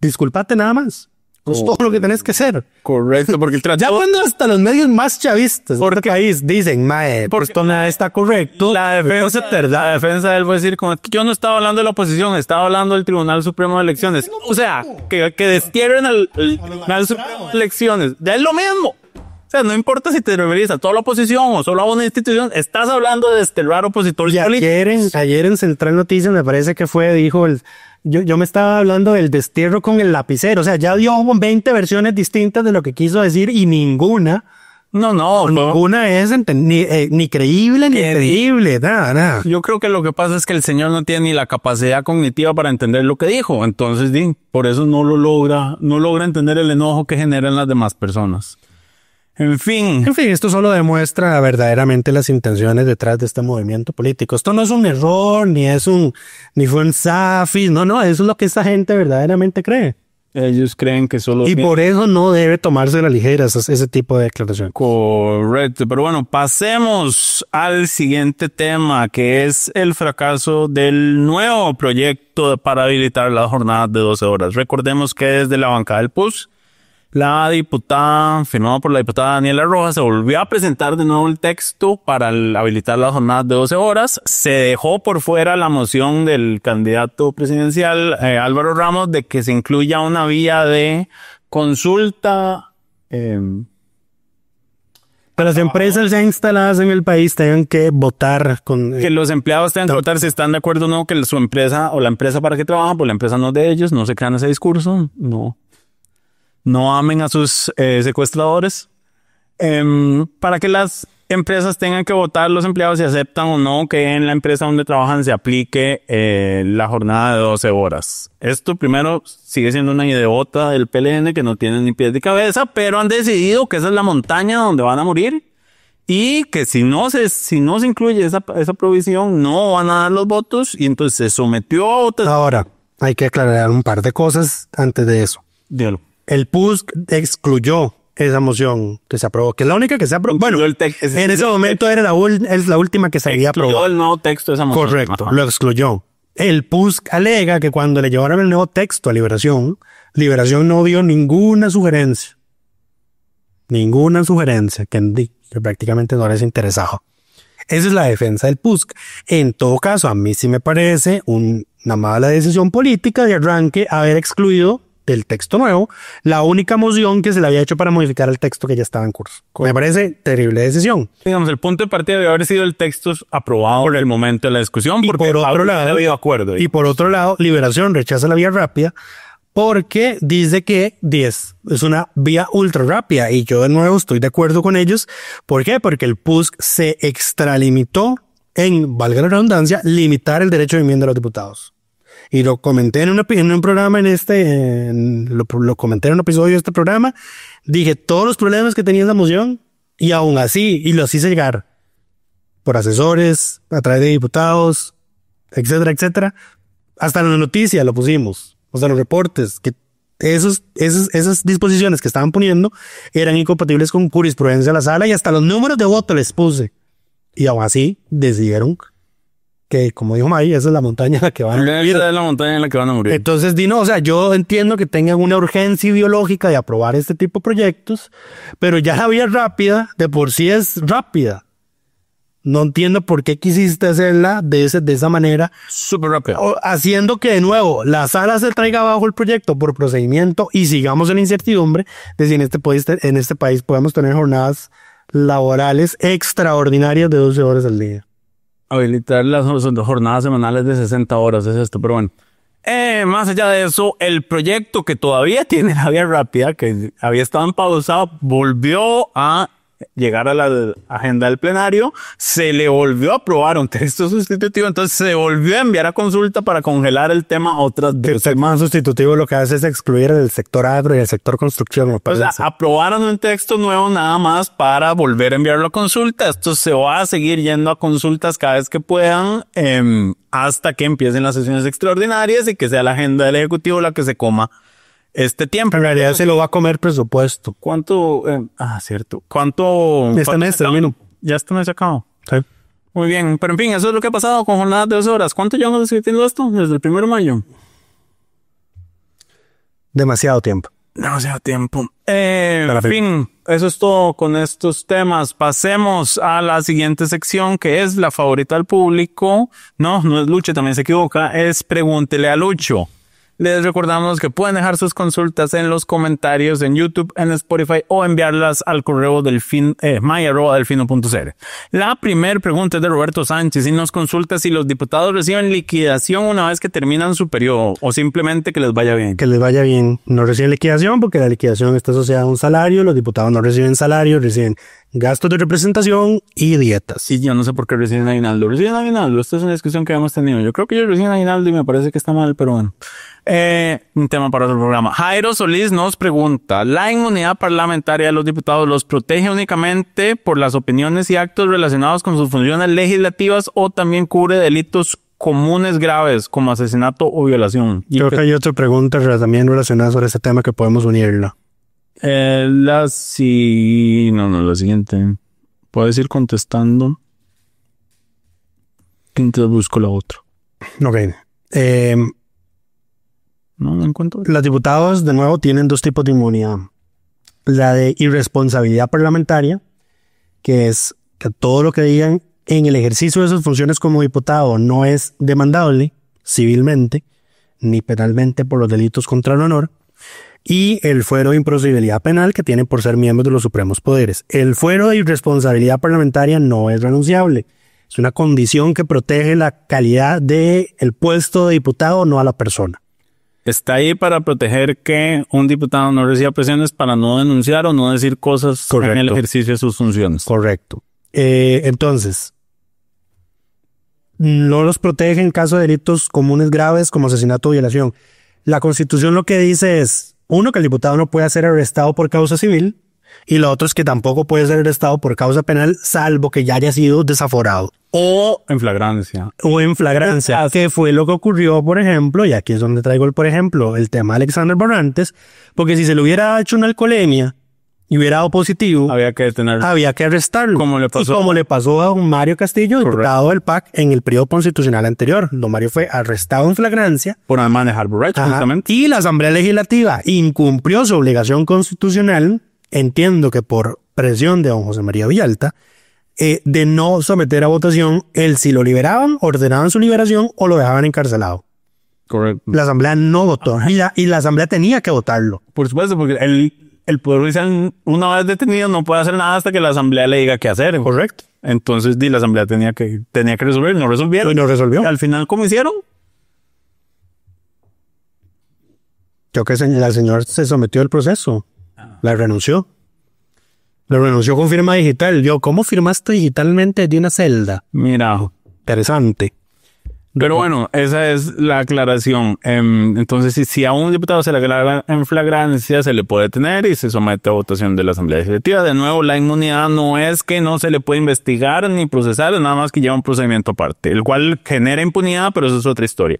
Disculpate nada más. Es todo lo que tenés que hacer. Correcto, porque ya cuando hasta los medios más chavistas del país dicen, mae, esto nada está correcto. La defensa de él fue decir, como yo no estaba hablando de la oposición, estaba hablando del Tribunal Supremo de Elecciones. O sea, que destierren al Tribunal Supremo de Elecciones. Ya es lo mismo. O sea, no importa si te referís a toda la oposición o solo a una institución, estás hablando de desterrar opositores. Y ayer en Central Noticias me parece que dijo yo me estaba hablando del destierro con el lapicero. O sea, ya dio 20 versiones distintas de lo que quiso decir y ninguna No. Ninguna es ni creíble ni entendible, nada. Yo creo que lo que pasa es que el señor no tiene ni la capacidad cognitiva para entender lo que dijo. Entonces, por eso no logra entender el enojo que generan las demás personas. En fin, esto solo demuestra verdaderamente las intenciones detrás de este movimiento político. Esto no es un error, ni fue un zafis, no, eso es lo que esta gente verdaderamente cree. Ellos creen que solo... Y por eso no debe tomarse a la ligera ese tipo de declaración. Correcto, pero bueno, pasemos al siguiente tema, que es el fracaso del nuevo proyecto para habilitar las jornadas de 12 horas. Recordemos que desde la bancada del PUS, la diputada, firmado por la diputada Daniela Rojas, se volvió a presentar de nuevo el texto para habilitar las jornadas de 12 horas. Se dejó por fuera la moción del candidato presidencial Álvaro Ramos de que se incluya una vía de consulta. Que las empresas ya instaladas en el país tengan que votar que los empleados tengan que votar si están de acuerdo o no, que su empresa o la empresa para que trabajan, pues la empresa no es de ellos, no se crean ese discurso, no amen a sus secuestradores, para que las empresas tengan que votar los empleados si aceptan o no que en la empresa donde trabajan se aplique la jornada de 12 horas. Esto primero sigue siendo una ideota del PLN que no tiene ni pies ni cabeza, pero han decidido que esa es la montaña donde van a morir y que si no se incluye esa provisión no van a dar los votos, y entonces se sometió a votación. Ahora, hay que aclarar un par de cosas antes de eso. Dígalo. El PUS excluyó esa moción que se aprobó, que es la única que se aprobó. Bueno, en ese momento era la última que se había aprobado. Excluyó el nuevo texto de esa moción. Correcto, lo excluyó. El PUS alega que cuando le llevaron el nuevo texto a Liberación no dio ninguna sugerencia, que prácticamente no les interesaba. Esa es la defensa del PUSC. En todo caso, a mí sí me parece una mala decisión política de arranque haber excluido del texto nuevo la única moción que se le había hecho para modificar el texto que ya estaba en curso. Me parece terrible decisión. Digamos, el punto de partida debe haber sido el texto aprobado por el momento de la discusión, porque por otro lado, había acuerdo. Y por otro lado, Liberación rechaza la vía rápida porque dice que 10 es una vía ultra rápida, y yo de nuevo estoy de acuerdo con ellos. ¿Por qué? Porque el PUSC se extralimitó en, valga la redundancia, limitar el derecho de enmienda de los diputados. Y lo comenté en un programa lo comenté en un episodio de este programa. Dije todos los problemas que tenía esa moción, y aún así, y los hice llegar por asesores, a través de diputados, etcétera, etcétera. Hasta en la noticia lo pusimos, o sea, los reportes, que esas disposiciones que estaban poniendo eran incompatibles con jurisprudencia de la sala, y hasta los números de voto les puse. Y aún así decidieron que, como dijo May, esa es la montaña en la que van a morir. Esa es la montaña en la que van a morir. Entonces, o sea, yo entiendo que tengan una urgencia ideológica de aprobar este tipo de proyectos, pero ya la vía rápida de por sí es rápida. No entiendo por qué quisiste hacerla de esa manera. Súper rápida. Haciendo que, de nuevo, la sala se traiga abajo el proyecto por procedimiento y sigamos en la incertidumbre de si en este país podemos tener jornadas laborales extraordinarias de 12 horas al día. Habilitar las jornadas semanales de 60 horas es esto, pero bueno. Más allá de eso, el proyecto que todavía tiene la vía rápida, que había estado en pausa, volvió a llegar a la agenda del plenario, se le volvió a aprobar un texto sustitutivo, entonces se volvió a enviar a consulta para congelar el tema otras veces. El tema sustitutivo lo que hace es excluir el sector agro y el sector construcción. O sea, aprobaron un texto nuevo nada más para volver a enviarlo a consulta. Esto se va a seguir yendo a consultas cada vez que puedan, hasta que empiecen las sesiones extraordinarias y que sea la agenda del Ejecutivo la que se coma este tiempo. En realidad se lo va a comer presupuesto. ¿Cuánto? Cierto. ¿Cuánto? Este mes termino. Ya este mes se acabó. Sí. Muy bien. Pero en fin, eso es lo que ha pasado con jornadas de 12 horas. ¿Cuánto llevamos discutiendo esto? Desde el 1 de mayo. Demasiado tiempo. En fin, eso es todo con estos temas. Pasemos a la siguiente sección, que es la favorita del público. No es Lucho, también se equivoca. Es Pregúntele a Lucho. Les recordamos que pueden dejar sus consultas en los comentarios en YouTube, en Spotify o enviarlas al correo my@delfino.cr. La primera pregunta es de Roberto Sánchez y nos consulta si los diputados reciben liquidación una vez que terminan su periodo o simplemente que les vaya bien. Que les vaya bien. No reciben liquidación porque la liquidación está asociada a un salario. Los diputados no reciben salario, reciben gastos de representación y dietas. Y yo no sé por qué reciben aguinaldo. ¿Reciben aguinaldo? Esta es una discusión que hemos tenido. Yo creo que ellos reciben aguinaldo y me parece que está mal, pero bueno. Un tema para otro programa. Jairo Solís nos pregunta: ¿la inmunidad parlamentaria de los diputados los protege únicamente por las opiniones y actos relacionados con sus funciones legislativas o también cubre delitos comunes graves como asesinato o violación? Creo que hay otra pregunta también relacionada sobre ese tema que podemos unirla. La siguiente. Puedes ir contestando. Entonces busco la otra. Ok. No encuentro. Los diputados, de nuevo, tienen dos tipos de inmunidad. La de irresponsabilidad parlamentaria, que es que todo lo que digan en el ejercicio de sus funciones como diputado no es demandable civilmente ni penalmente por los delitos contra el honor. Y el fuero de improcedibilidad penal que tienen por ser miembros de los supremos poderes. El fuero de irresponsabilidad parlamentaria no es renunciable. Es una condición que protege la calidad del puesto de diputado, no a la persona. Está ahí para proteger que un diputado no reciba presiones para no denunciar o no decir cosas en el ejercicio de sus funciones. Correcto. Entonces, no los protege en caso de delitos comunes graves como asesinato o violación. La Constitución lo que dice es, uno, que el diputado no puede ser arrestado por causa civil, y lo otro es que tampoco puede ser arrestado por causa penal, salvo que ya haya sido desaforado. O en flagrancia. Que fue lo que ocurrió, por ejemplo, y aquí es donde traigo el tema de Alexander Barrantes, porque si se le hubiera hecho una alcoholemia y hubiera dado positivo, había que detenerlo. Había que arrestarlo. Como le pasó a don Mario Castillo, diputado del PAC, en el periodo constitucional anterior. Don Mario fue arrestado en flagrancia. Por manejar borracho, justamente. Y la Asamblea Legislativa incumplió su obligación constitucional, entiendo que por presión de don José María Villalta, de no someter a votación el si lo liberaban, ordenaban su liberación o lo dejaban encarcelado. Correcto. La Asamblea no votó y la Asamblea tenía que votarlo. Por supuesto, porque el Poder Judicial, una vez detenido, no puede hacer nada hasta que la Asamblea le diga qué hacer. Correcto. Entonces, la Asamblea tenía que resolver, no resolvieron. Y no resolvió. Y al final, ¿cómo hicieron? Creo que la señora se sometió al proceso. La renunció. La renunció con firma digital. ¿Cómo firmaste digitalmente de una celda? Mira. Interesante. Pero bueno, esa es la aclaración. Entonces, si a un diputado se le aclara en flagrancia, se le puede detener y se somete a votación de la Asamblea Legislativa. De nuevo, la inmunidad no es que no se le puede investigar ni procesar, es nada más que lleva un procedimiento aparte, el cual genera impunidad, pero eso es otra historia.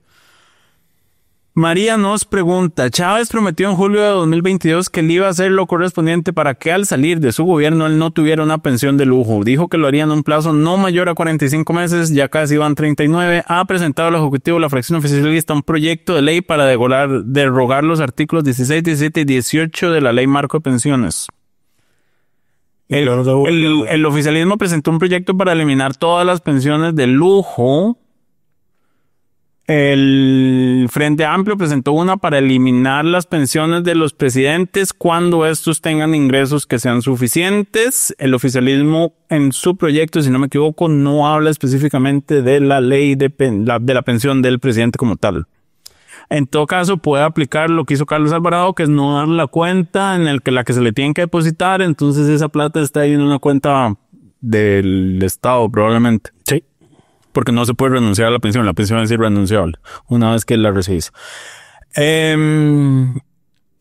María nos pregunta: Chávez prometió en julio de 2022 que él iba a hacer lo correspondiente para que al salir de su gobierno él no tuviera una pensión de lujo. Dijo que lo haría en un plazo no mayor a 45 meses, ya casi van 39. Ha presentado al Ejecutivo la fracción oficialista un proyecto de ley para derogar los artículos 16, 17 y 18 de la Ley Marco de Pensiones. El oficialismo presentó un proyecto para eliminar todas las pensiones de lujo. El Frente Amplio presentó una para eliminar las pensiones de los presidentes cuando estos tengan ingresos que sean suficientes. El oficialismo en su proyecto, si no me equivoco, no habla específicamente de la ley de la pensión del presidente como tal. En todo caso, puede aplicar lo que hizo Carlos Alvarado, que es no dar la cuenta en la que se le tiene que depositar. Entonces esa plata está ahí en una cuenta del Estado probablemente. Sí. Porque no se puede renunciar a la pensión es irrenunciable una vez que la recibes.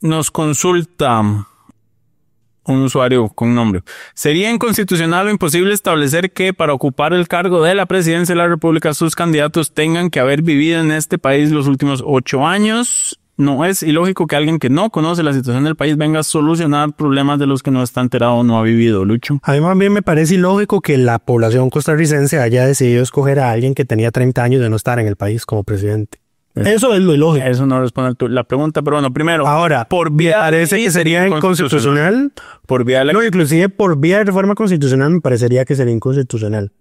Nos consulta un usuario con nombre: ¿sería inconstitucional o imposible establecer que para ocupar el cargo de la presidencia de la República sus candidatos tengan que haber vivido en este país los últimos 8 años? No es ilógico que alguien que no conoce la situación del país venga a solucionar problemas de los que no está enterado o no ha vivido, Lucho. A mí también me parece ilógico que la población costarricense haya decidido escoger a alguien que tenía 30 años de no estar en el país como presidente. Eso es lo ilógico. Eso no responde a la pregunta, pero bueno, primero. Ahora, por vía parece que sería inconstitucional. Por vía no, inclusive por vía de reforma constitucional me parecería que sería inconstitucional.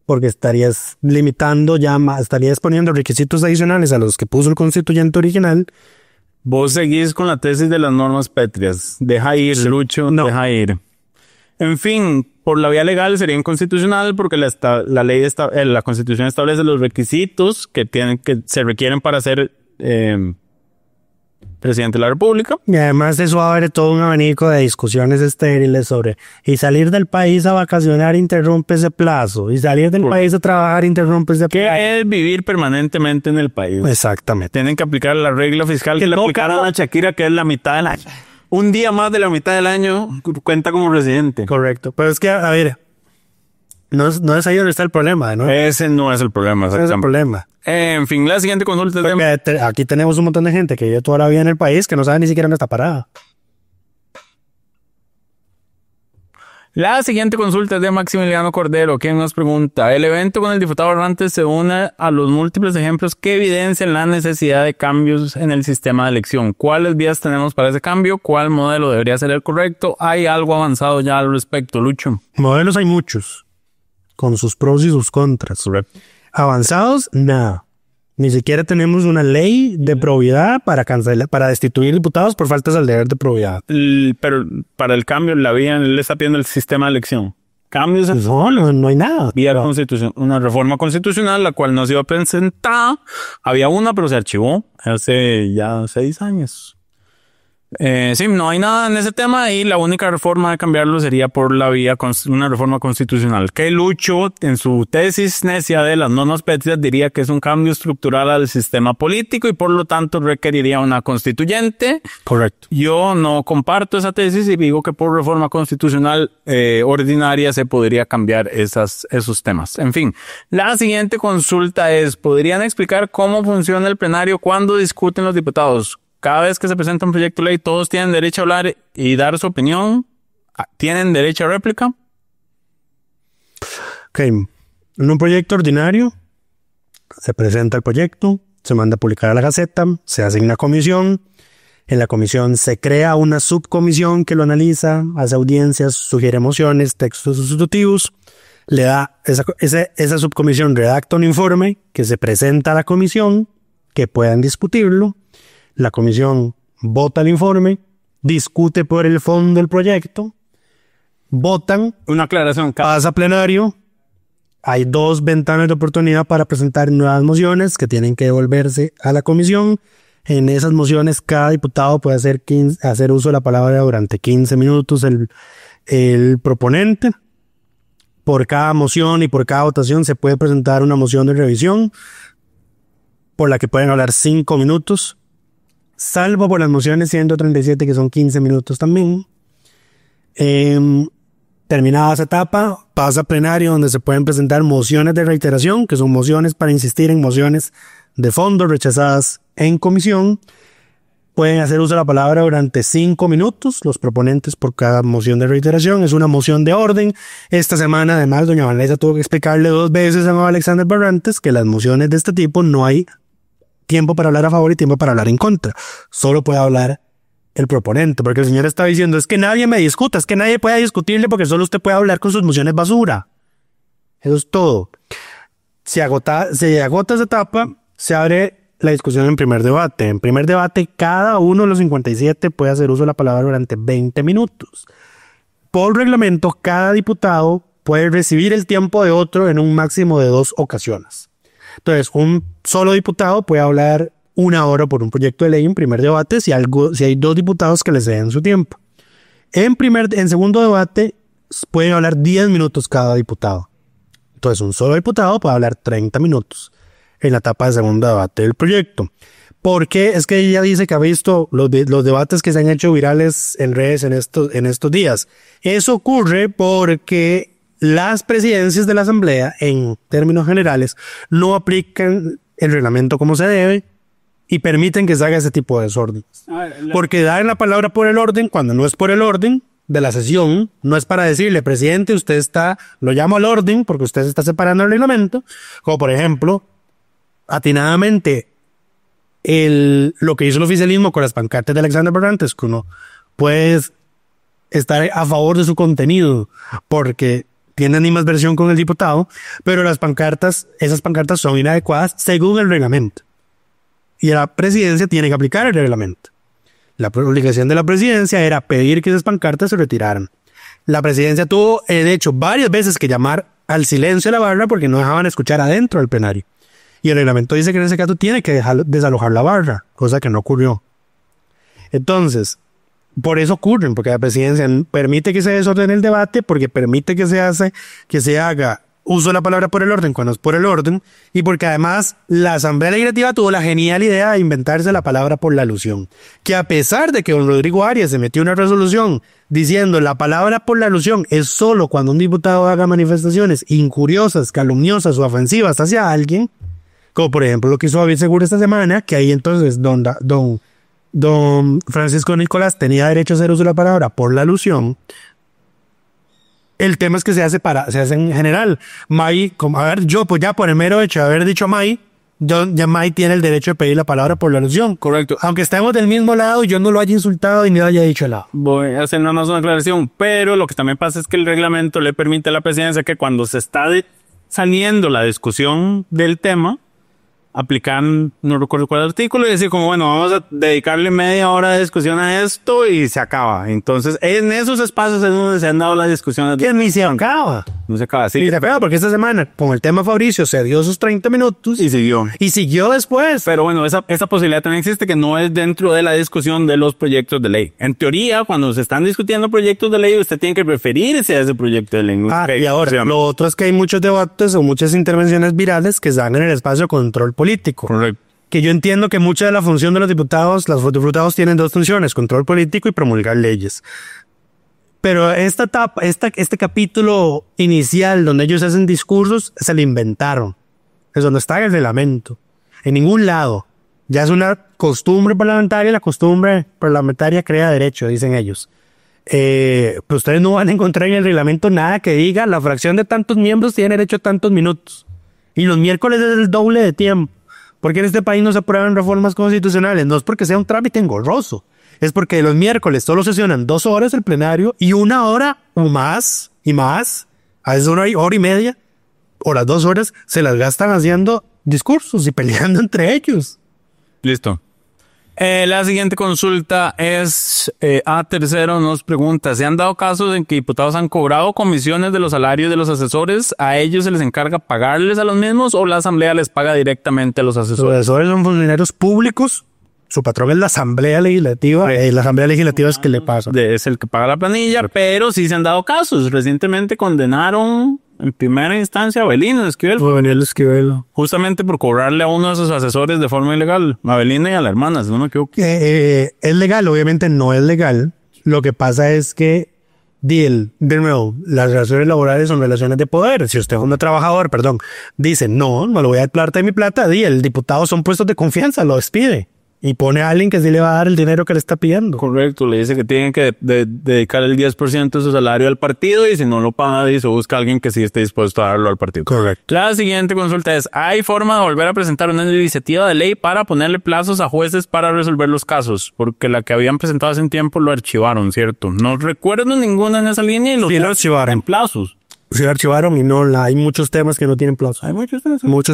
porque estarías limitando estarías poniendo requisitos adicionales a los que puso el constituyente original. Vos seguís con la tesis de las normas pétreas. Deja ir, Lucho, deja ir. En fin, por la vía legal sería inconstitucional porque la Constitución establece los requisitos que se requieren para ser presidente de la República. Y además eso abre todo un abanico de discusiones estériles sobre y salir del país a vacacionar interrumpe ese plazo, y salir del país a trabajar interrumpe ese plazo. ¿Qué es vivir permanentemente en el país? Exactamente. Tienen que aplicar la regla fiscal que le aplicaron a Shakira, que es la mitad del año. Un día más de la mitad del año cuenta como residente. Correcto. Pero es que, a ver, no es ahí donde está el problema, ¿no? Ese no es el problema. Ese es el problema. En fin, la siguiente consulta. Aquí tenemos un montón de gente que vive toda la vida en el país que no sabe ni siquiera dónde está parada. La siguiente consulta es de Maximiliano Cordero, quien nos pregunta: el evento con el diputado Barrantes se une a los múltiples ejemplos que evidencian la necesidad de cambios en el sistema de elección. ¿Cuáles vías tenemos para ese cambio? ¿Cuál modelo debería ser el correcto? ¿Hay algo avanzado ya al respecto, Lucho? Modelos hay muchos, con sus pros y sus contras. Correcto. Avanzados, nada. Ni siquiera tenemos una ley de probidad para destituir diputados por faltas al deber de probidad. Pero para el cambio, la vía, él está pidiendo el sistema de elección. Cambios. No hay nada. Vía constitución, una reforma constitucional, la cual no ha sido presentada. Había una, pero se archivó hace ya 6 años. Sí, no hay nada en ese tema y la única reforma de cambiarlo sería por la vía una reforma constitucional. Que Lucho, en su tesis necia de las normas pétreas, diría que es un cambio estructural al sistema político y por lo tanto requeriría una constituyente. Correcto. Yo no comparto esa tesis y digo que por reforma constitucional ordinaria se podría cambiar esos temas. En fin, la siguiente consulta es: ¿podrían explicar cómo funciona el plenario cuando discuten los diputados? Cada vez que se presenta un proyecto de ley, todos tienen derecho a hablar y dar su opinión. ¿Tienen derecho a réplica? Ok. En un proyecto ordinario, se presenta el proyecto, se manda a publicar a la Gaceta, se asigna comisión. En la comisión se crea una subcomisión que lo analiza, hace audiencias, sugiere mociones, textos sustitutivos. Le da esa subcomisión redacta un informe que se presenta a la comisión, que puedan discutirlo. La comisión vota el informe, discute por el fondo del proyecto, votan. Una aclaración. Pasa a plenario. Hay 2 ventanas de oportunidad para presentar nuevas mociones que tienen que devolverse a la comisión. En esas mociones, cada diputado puede hacer uso de la palabra durante 15 minutos el proponente. Por cada moción y por cada votación se puede presentar una moción de revisión por la que pueden hablar 5 minutos. Salvo por las mociones 137 que son 15 minutos también. Terminada esa etapa, pasa a plenario donde se pueden presentar mociones de reiteración, que son mociones para insistir en mociones de fondo rechazadas en comisión. Pueden hacer uso de la palabra durante 5 minutos los proponentes por cada moción de reiteración. Es una moción de orden. Esta semana además doña Vanessa tuvo que explicarle 2 veces a Alexander Barrantes que las mociones de este tipo no hay tiempo para hablar a favor y tiempo para hablar en contra. Solo puede hablar el proponente, porque el señor está diciendo: es que nadie me discuta, es que nadie puede discutirle porque solo usted puede hablar con sus mociones basura. Eso es todo. Se agota esa etapa, se abre la discusión en primer debate. En primer debate, cada uno de los 57 puede hacer uso de la palabra durante 20 minutos. Por reglamento, cada diputado puede recibir el tiempo de otro en un máximo de 2 ocasiones. Entonces, un solo diputado puede hablar 1 hora por un proyecto de ley en primer debate si hay 2 diputados que le ceden su tiempo. En segundo debate pueden hablar 10 minutos cada diputado. Entonces, un solo diputado puede hablar 30 minutos en la etapa de segundo debate del proyecto. Porque es que ella dice que ha visto los debates que se han hecho virales en redes en estos días. Eso ocurre porque las presidencias de la Asamblea, en términos generales, no aplican el reglamento como se debe y permiten que se haga ese tipo de desórdenes. Porque dar la palabra por el orden, cuando no es por el orden de la sesión, no es para decirle: presidente, lo llamo al orden porque usted se está separando del reglamento. Como por ejemplo, atinadamente, lo que hizo el oficialismo con las pancartas de Alexander Barrantes, que uno puede estar a favor de su contenido porque tiene animadversión con el diputado, pero esas pancartas son inadecuadas según el reglamento. Y la presidencia tiene que aplicar el reglamento. La obligación de la presidencia era pedir que esas pancartas se retiraran. La presidencia tuvo, de hecho, varias veces que llamar al silencio de la barra porque no dejaban escuchar adentro del plenario. Y el reglamento dice que en ese caso tiene que desalojar la barra, cosa que no ocurrió. Entonces, por eso ocurren, porque la presidencia permite que se desordene el debate, porque permite que se haga uso de la palabra por el orden cuando es por el orden, y porque además la Asamblea Legislativa tuvo la genial idea de inventarse la palabra por la alusión. Que a pesar de que don Rodrigo Arias se metió una resolución diciendo la palabra por la alusión es solo cuando un diputado haga manifestaciones incuriosas, calumniosas o ofensivas hacia alguien, como por ejemplo lo que hizo David Segura esta semana, que ahí entonces don Francisco Nicolás tenía derecho a hacer uso de la palabra por la alusión. El tema es que se hace en general. May, yo pues ya por el mero hecho de haber dicho May, ya May tiene el derecho de pedir la palabra por la alusión. Correcto. Aunque estemos del mismo lado y yo no lo haya insultado y ni lo haya dicho al lado. Voy a hacer nada más una aclaración, pero lo que también pasa es que el reglamento le permite a la presidencia que cuando se está saliendo la discusión del tema, aplican, no recuerdo cuál artículo, y decir como, bueno, vamos a dedicarle media hora de discusión a esto y se acaba. Entonces, en esos espacios es donde se han dado las discusiones. ¿Quién ni se acaba? No se acaba, sí. Y se acaba porque esta semana, con el tema Fabricio, se dio sus 30 minutos. Y siguió. Y siguió después. Pero bueno, esa posibilidad también existe que no es dentro de la discusión de los proyectos de ley. En teoría, cuando se están discutiendo proyectos de ley, usted tiene que referirse a ese proyecto de ley. Y ahora, lo otro es que hay muchos debates o muchas intervenciones virales que se dan en el espacio de control político. Correcto. Que yo entiendo que mucha de la función de los diputados tienen dos funciones, control político y promulgar leyes. Pero esta etapa, este capítulo inicial donde ellos hacen discursos, se lo inventaron. Es donde está el reglamento. En ningún lado. Ya es una costumbre parlamentaria, la costumbre parlamentaria crea derecho, dicen ellos. Pues ustedes no van a encontrar en el reglamento nada que diga la fracción de tantos miembros tiene derecho a tantos minutos. Y los miércoles es el doble de tiempo. Porque en este país no se aprueban reformas constitucionales. No es porque sea un trámite engorroso. Es porque los miércoles solo sesionan 2 horas el plenario y 1 hora o más, a veces 1 hora y media, o las 2 horas, se las gastan haciendo discursos y peleando entre ellos. Listo. La siguiente consulta es A3 nos pregunta, ¿se han dado casos en que diputados han cobrado comisiones de los salarios de los asesores? ¿A ellos se les encarga pagarles a los mismos o la asamblea les paga directamente a los asesores? Los asesores son funcionarios públicos, su patrón es la asamblea legislativa, la asamblea legislativa es que le pasa. Es el que paga la planilla, pero sí se han dado casos. Recientemente condenaron en primera instancia a Avelino Esquivel. Justamente por cobrarle a uno de sus asesores de forma ilegal. A Avelino y a la hermana, si no me equivoco. Es legal, obviamente no es legal. Lo que pasa es que, de nuevo, las relaciones laborales son relaciones de poder. Si usted es un trabajador, dice, no le voy a dar plata de mi plata, el diputado son puestos de confianza, lo despide. Y pone a alguien que sí le va a dar el dinero que le está pidiendo. Correcto, le dice que tienen que dedicar el 10% de su salario al partido y si no lo paga, se busca a alguien que sí esté dispuesto a darlo al partido. Correcto. La siguiente consulta es, ¿hay forma de volver a presentar una iniciativa de ley para ponerle plazos a jueces para resolver los casos? Porque la que habían presentado hace un tiempo lo archivaron, ¿cierto? No recuerdo ninguna en esa línea y lo archivaron en plazos. Sí lo archivaron y hay muchos temas que no tienen plazo. Hay muchos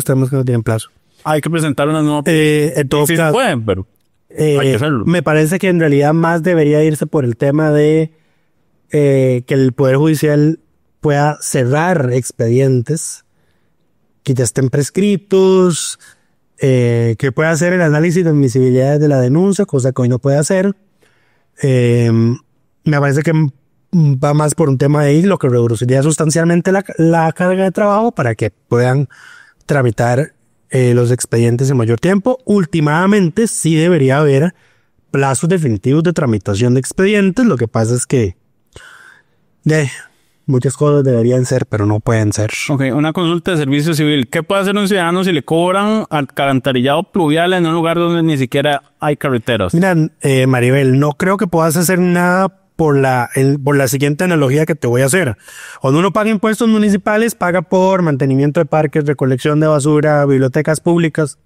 temas que no tienen plazo. Hay que presentar una nueva... en todo sí caso, pueden, pero hay que hacerlo. Me parece que en realidad más debería irse por el tema de que el Poder Judicial pueda cerrar expedientes que ya estén prescritos, que pueda hacer el análisis de admisibilidad de la denuncia, cosa que hoy no puede hacer. Me parece que va más por un tema de ahí, lo que reduciría sustancialmente la carga de trabajo para que puedan tramitar los expedientes en mayor tiempo. Últimamente sí debería haber plazos definitivos de tramitación de expedientes. Lo que pasa es que muchas cosas deberían ser, pero no pueden ser. Ok, una consulta de servicio civil. ¿Qué puede hacer un ciudadano si le cobran alcantarillado pluvial en un lugar donde ni siquiera hay carreteras? Mira, Maribel, no creo que puedas hacer nada por la siguiente analogía que te voy a hacer. Cuando uno paga impuestos municipales, paga por mantenimiento de parques, recolección de basura, bibliotecas públicas.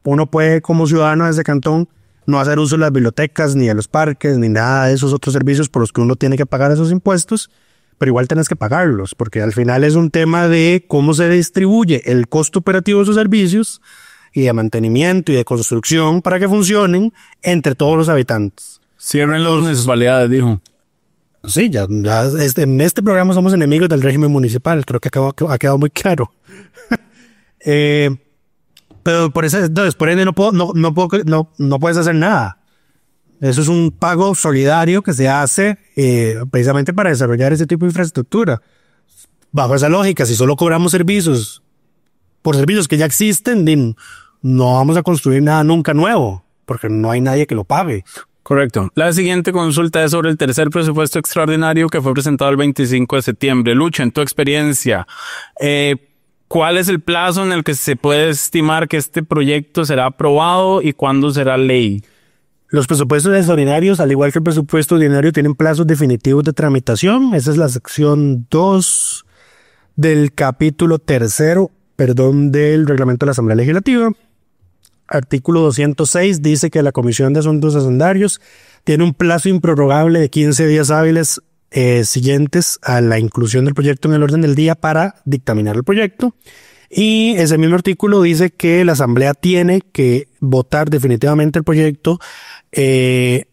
Uno puede, como ciudadano de ese cantón, no hacer uso de las bibliotecas, ni de los parques, ni nada de esos otros servicios por los que uno tiene que pagar esos impuestos, pero igual tenés que pagarlos, porque al final es un tema de cómo se distribuye el costo operativo de esos servicios y de mantenimiento y de construcción para que funcionen entre todos los habitantes. Cierren las municipalidades, dijo. Sí, ya en este programa somos enemigos del régimen municipal, creo que ha quedado muy claro. Pero por eso, entonces, por ende no puedes hacer nada. Eso es un pago solidario que se hace precisamente para desarrollar ese tipo de infraestructura. Bajo esa lógica, si solo cobramos servicios por servicios que ya existen, no vamos a construir nada nunca nuevo, porque no hay nadie que lo pague. Correcto. La siguiente consulta es sobre el tercer presupuesto extraordinario que fue presentado el 25 de septiembre. Lucho, en tu experiencia, ¿cuál es el plazo en el que se puede estimar que este proyecto será aprobado y cuándo será ley? Los presupuestos extraordinarios, al igual que el presupuesto ordinario, tienen plazos definitivos de tramitación. Esa es la sección 2 del capítulo 3, del reglamento de la Asamblea Legislativa. Artículo 206 dice que la Comisión de Asuntos Hacendarios tiene un plazo improrrogable de 15 días hábiles siguientes a la inclusión del proyecto en el orden del día para dictaminar el proyecto. Y ese mismo artículo dice que la Asamblea tiene que votar definitivamente el proyecto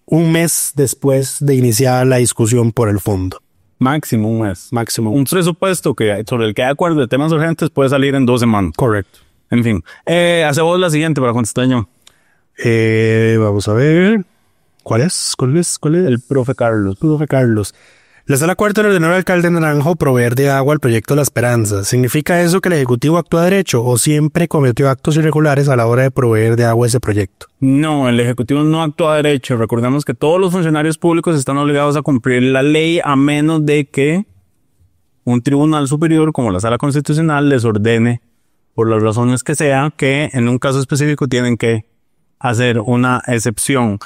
un mes después de iniciar la discusión por el fondo. Máximo un mes. Máximo. Un presupuesto sobre el que hay acuerdo de temas urgentes puede salir en 2 semanas. Correcto. En fin. Hace vos la siguiente para contestar yo. Vamos a ver. ¿Cuál es? El profe Carlos. La Sala Cuarta le ordenó al alcalde Naranjo proveer de agua al proyecto La Esperanza. ¿Significa eso que el Ejecutivo actúa derecho o siempre cometió actos irregulares a la hora de proveer de agua a ese proyecto? No, el Ejecutivo no actúa derecho. Recordemos que todos los funcionarios públicos están obligados a cumplir la ley a menos de que un tribunal superior como la Sala Constitucional les ordene, por las razones que sea, que en un caso específico tienen que hacer una excepción.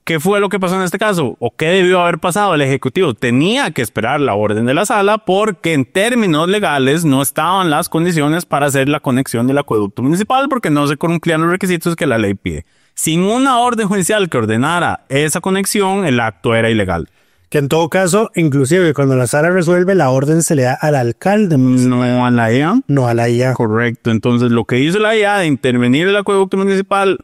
¿Qué fue lo que pasó en este caso? ¿O qué debió haber pasado? El Ejecutivo tenía que esperar la orden de la sala porque en términos legales no estaban las condiciones para hacer la conexión del acueducto municipal porque no se cumplían los requisitos que la ley pide. Sin una orden judicial que ordenara esa conexión, el acto era ilegal. Que en todo caso, inclusive cuando la sala resuelve, la orden se le da al alcalde. No a la IA. No a la IA. Correcto. Entonces lo que hizo la IA de intervenir el acueducto municipal,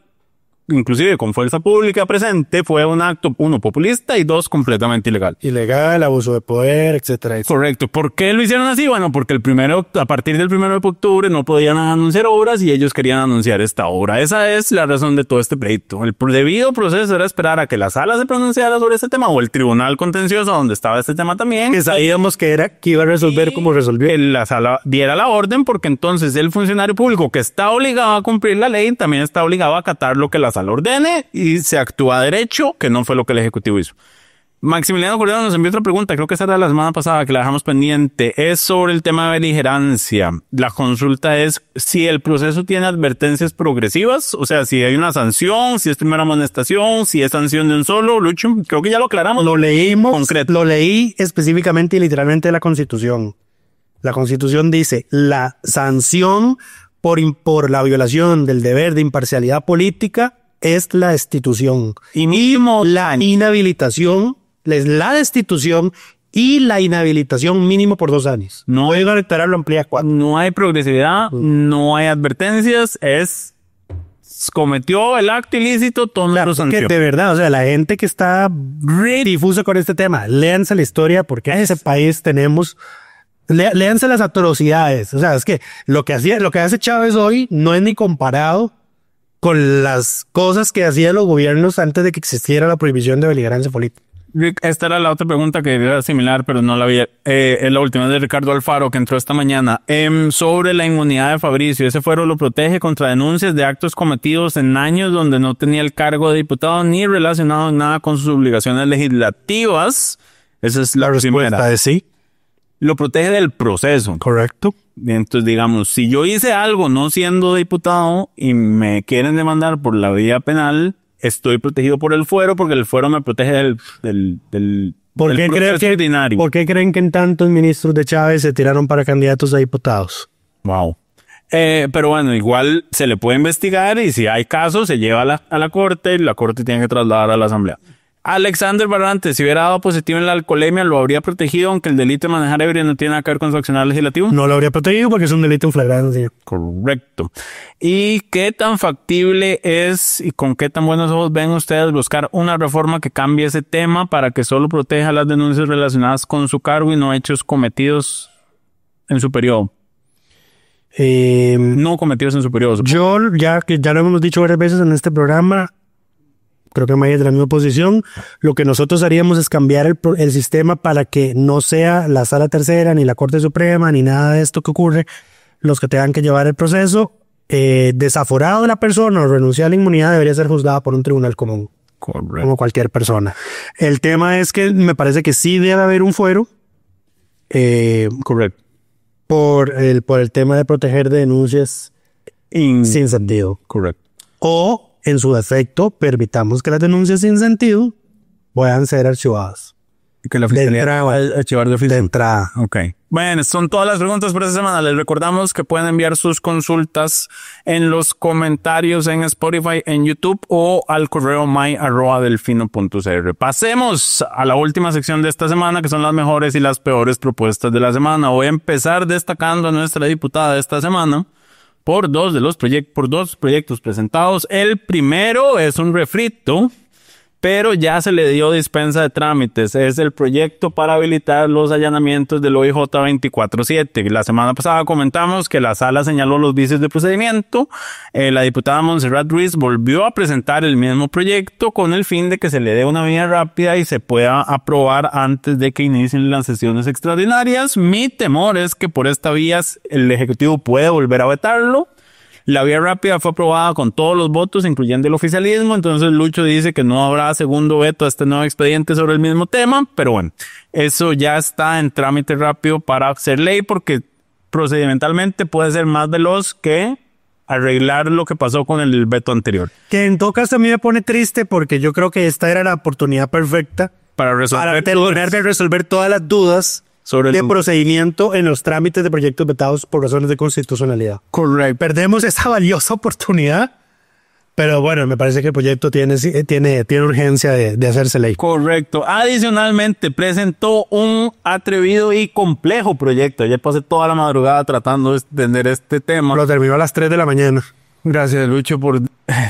inclusive con fuerza pública presente, fue un acto, 1, populista y 2, completamente ilegal. Ilegal, abuso de poder, etcétera. Correcto. ¿Por qué lo hicieron así? Bueno, porque a partir del 1 de octubre no podían anunciar obras y ellos querían anunciar esta obra. Esa es la razón de todo este pleito. El debido proceso era esperar a que la sala se pronunciara sobre este tema o el tribunal contencioso donde estaba este tema también. Que sabíamos que iba a resolver como resolvió. Que la sala diera la orden porque entonces el funcionario público que está obligado a cumplir la ley también está obligado a acatar lo que la sala ordene y se actúa derecho, que no fue lo que el Ejecutivo hizo. Maximiliano Cordero nos envió otra pregunta, creo que esa era la semana pasada que la dejamos pendiente, es sobre el tema de beligerancia. La consulta es si el proceso tiene advertencias progresivas, o sea, si hay una sanción, si es primera amonestación, si es sanción de un solo. Lucho, creo que ya lo aclaramos. Lo leímos, concreto. Lo leí específicamente y literalmente de la Constitución. La Constitución dice, la sanción por la violación del deber de imparcialidad política es la destitución. Y mínimo la inhabilitación, es la destitución y la inhabilitación mínimo por 2 años. No hay que lo amplía a 4. No hay progresividad, no hay advertencias, cometió el acto ilícito, todo claro, sanción. De verdad, o sea, la gente que está difusa con este tema, léanse la historia porque en ese país tenemos... Léanse las atrocidades. O sea, es que lo que hace Chávez hoy no es ni comparado con las cosas que hacían los gobiernos antes de que existiera la prohibición de beligerancia política. Rick, esta era la otra pregunta que era similar, pero no la vi. Es la última de Ricardo Alfaro, que entró esta mañana. Sobre la inmunidad de Fabricio. Ese fuero lo protege contra denuncias de actos cometidos en años donde no tenía el cargo de diputado ni relacionado en nada con sus obligaciones legislativas. Esa es la respuesta de sí. Lo protege del proceso. Correcto. Entonces, digamos, si yo hice algo no siendo diputado y me quieren demandar por la vía penal, estoy protegido por el fuero porque el fuero me protege del proceso ordinario. ¿Por qué creen que en tantos ministros de Chávez se tiraron para candidatos a diputados? Wow. Pero bueno, igual se le puede investigar y si hay casos se lleva a la corte y la corte tiene que trasladar a la asamblea. Alexander Barrantes, si hubiera dado positivo en la alcoholemia, ¿lo habría protegido aunque el delito de manejar ebrio no tiene nada que ver con su accionar legislativo? No lo habría protegido porque es un delito en flagrancia. Correcto. ¿Y qué tan factible es y con qué tan buenos ojos ven ustedes buscar una reforma que cambie ese tema para que solo proteja las denuncias relacionadas con su cargo y no hechos cometidos en su periodo? No cometidos en su periodo. Supongo. Yo, ya lo hemos dicho varias veces en este programa, creo que Maya es de la misma posición. Lo que nosotros haríamos es cambiar el sistema para que no sea la Sala Tercera, ni la Corte Suprema, ni nada de esto que ocurre, los que tengan que llevar el proceso. Desaforado la persona o renunciar a la inmunidad debería ser juzgada por un tribunal común. Correcto. Como cualquier persona. El tema es que me parece que sí debe haber un fuero. Correcto. Por el tema de proteger de denuncias sin sentido. Correcto. O, en su defecto, permitamos que las denuncias sin sentido puedan ser archivadas. Y que la fiscalía va a archivar de oficio. De entrada. Ok. Bueno, son todas las preguntas por esta semana. Les recordamos que pueden enviar sus consultas en los comentarios en Spotify, en YouTube o al correo my@delfino.cr. Pasemos a la última sección de esta semana, que son las mejores y las peores propuestas de la semana. Voy a empezar destacando a nuestra diputada de esta semana por dos proyectos presentados. El primero es un refrito, pero ya se le dio dispensa de trámites. Es el proyecto para habilitar los allanamientos del OIJ 24/7. La semana pasada comentamos que la sala señaló los vicios de procedimiento. La diputada Montserrat Ruiz volvió a presentar el mismo proyecto con el fin de que se le dé una vía rápida y se pueda aprobar antes de que inicien las sesiones extraordinarias. Mi temor es que por esta vía el Ejecutivo puede volver a vetarlo. La vía rápida fue aprobada con todos los votos, incluyendo el oficialismo. Entonces Lucho dice que no habrá segundo veto a este nuevo expediente sobre el mismo tema. Pero bueno, eso ya está en trámite rápido para hacer ley, porque procedimentalmente puede ser más veloz que arreglar lo que pasó con el veto anterior. Que en todo caso a mí me pone triste, porque yo creo que esta era la oportunidad perfecta para resolver todas las dudas sobre el procedimiento en los trámites de proyectos vetados por razones de constitucionalidad. Correcto. Perdemos esa valiosa oportunidad, pero bueno, me parece que el proyecto tiene urgencia de hacerse ley. Correcto. Adicionalmente, presentó un atrevido y complejo proyecto. Ayer pasé toda la madrugada tratando de entender este tema. Lo terminó a las 3 de la mañana. Gracias, Lucho, por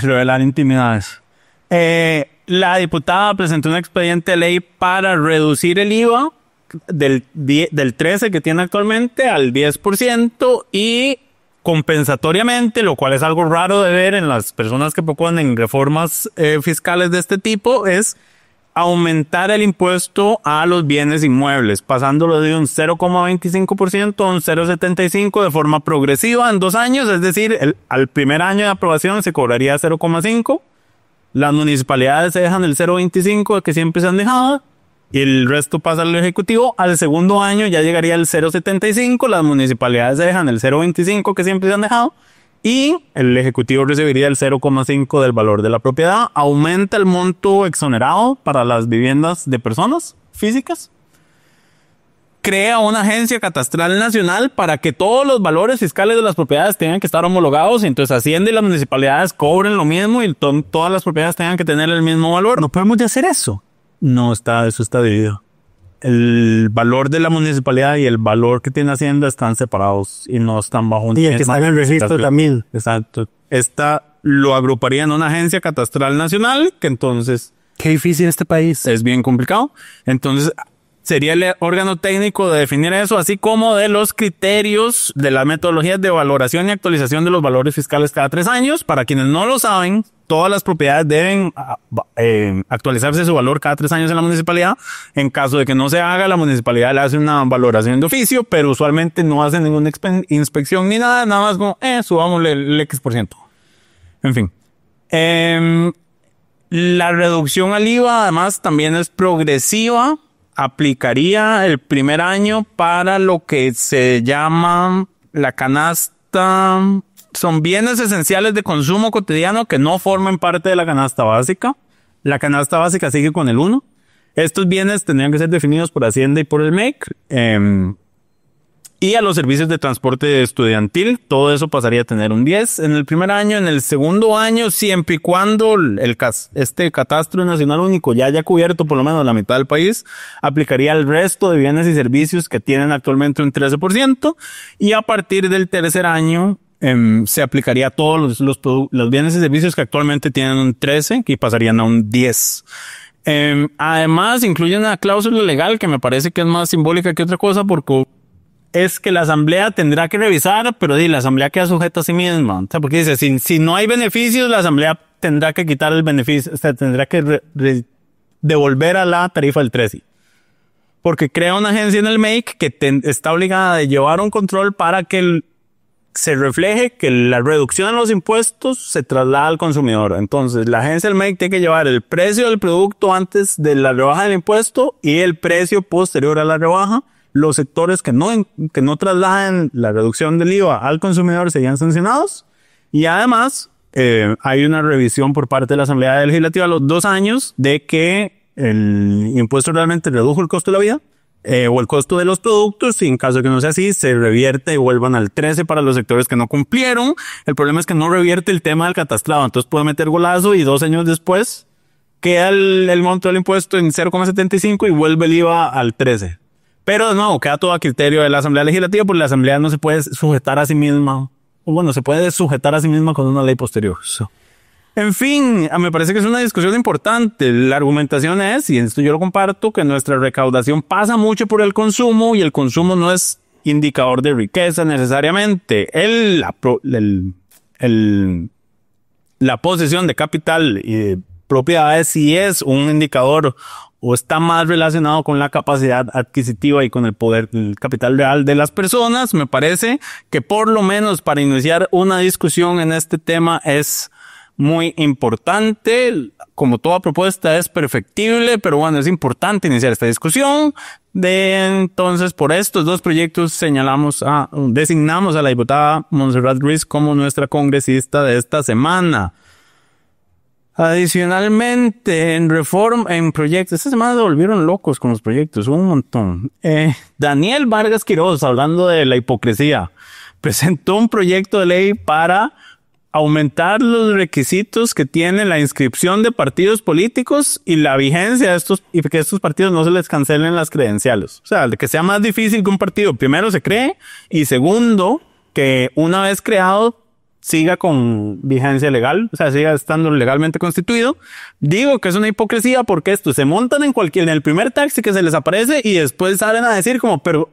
revelar intimidades. La diputada presentó un expediente de ley para reducir el IVA del 13 que tiene actualmente al 10% y compensatoriamente, lo cual es algo raro de ver en las personas que proponen reformas fiscales de este tipo, es aumentar el impuesto a los bienes inmuebles, pasándolo de un 0,25% a un 0,75% de forma progresiva en 2 años, es decir, al primer año de aprobación se cobraría 0,5%, las municipalidades se dejan el 0,25% que siempre se han dejado, y el resto pasa al Ejecutivo. Al segundo año ya llegaría el 0,75%, las municipalidades dejan el 0,25% que siempre se han dejado y el Ejecutivo recibiría el 0,5% del valor de la propiedad. Aumenta el monto exonerado para las viviendas de personas físicas. Crea una agencia catastral nacional para que todos los valores fiscales de las propiedades tengan que estar homologados y entonces Hacienda y las municipalidades cobren lo mismo y todas las propiedades tengan que tener el mismo valor. ¿No podemos hacer eso? No está, eso está dividido. El valor de la municipalidad y el valor que tiene Hacienda están separados y no están bajo un... Y el que está en el registro también. Exacto. Esta lo agruparía en una agencia catastral nacional, que entonces... Qué difícil este país. Es bien complicado. Entonces, sería el órgano técnico de definir eso, así como de los criterios de las metodologías de valoración y actualización de los valores fiscales cada 3 años. Para quienes no lo saben, todas las propiedades deben actualizarse su valor cada 3 años en la municipalidad. En caso de que no se haga, la municipalidad le hace una valoración de oficio, pero usualmente no hace ninguna inspección ni nada más como, subámosle el X%. En fin. La reducción al IVA además también es progresiva. Aplicaría el primer año para lo que se llama la canasta. Son bienes esenciales de consumo cotidiano que no forman parte de la canasta básica. La canasta básica sigue con el 1. Estos bienes tendrían que ser definidos por Hacienda y por el MEC. y a los servicios de transporte estudiantil. Todo eso pasaría a tener un 10 en el primer año. En el segundo año, siempre y cuando este catastro nacional único ya haya cubierto por lo menos la mitad del país, aplicaría al resto de bienes y servicios que tienen actualmente un 13%, y a partir del tercer año se aplicaría a todos los bienes y servicios que actualmente tienen un 13 y pasarían a un 10. Además, incluye una cláusula legal que me parece que es más simbólica que otra cosa, porque es que la asamblea tendrá que revisar, pero la asamblea queda sujeta a sí misma. O sea, porque dice, si no hay beneficios, la asamblea tendrá que quitar el beneficio, o sea, tendrá que devolver a la tarifa del 13. Porque crea una agencia en el MEIC que está obligada a llevar un control para que se refleje que la reducción en los impuestos se traslada al consumidor. Entonces, la agencia del MEIC tiene que llevar el precio del producto antes de la rebaja del impuesto y el precio posterior a la rebaja. Los sectores que no trasladen la reducción del IVA al consumidor serían sancionados. Y además, hay una revisión por parte de la Asamblea Legislativa a los 2 años de que el impuesto realmente redujo el costo de la vida. O el costo de los productos, y en caso de que no sea así, se revierte y vuelvan al 13 para los sectores que no cumplieron. El problema es que no revierte el tema del catastrado, entonces puede meter golazo y 2 años después queda el monto del impuesto en 0,75 y vuelve el IVA al 13. Pero de nuevo, queda todo a criterio de la Asamblea Legislativa, porque la Asamblea no se puede sujetar a sí misma, o bueno, se puede sujetar a sí misma con una ley posterior. En fin, me parece que es una discusión importante. La argumentación es, y esto yo lo comparto, que nuestra recaudación pasa mucho por el consumo, y el consumo no es indicador de riqueza necesariamente. La posesión de capital y de propiedades sí es un indicador, o está más relacionado con la capacidad adquisitiva y con el poder, el capital real de las personas. Me parece que por lo menos para iniciar una discusión en este tema es muy importante. Como toda propuesta es perfectible, pero bueno, es importante iniciar esta discusión. Entonces, por estos 2 proyectos designamos a la diputada Montserrat Ruiz como nuestra congresista de esta semana. Adicionalmente, en proyectos, esta semana se volvieron locos con los proyectos, un montón. Daniel Vargas Quiroz, hablando de la hipocresía, presentó un proyecto de ley para aumentar los requisitos que tiene la inscripción de partidos políticos y la vigencia de estos, y que estos partidos no se les cancelen las credenciales. O sea, de que sea más difícil que un partido primero se cree, y segundo, que una vez creado siga con vigencia legal, o sea, siga estando legalmente constituido. Digo que es una hipocresía porque estos se montan en el primer taxi que se les aparece y después salen a decir como, pero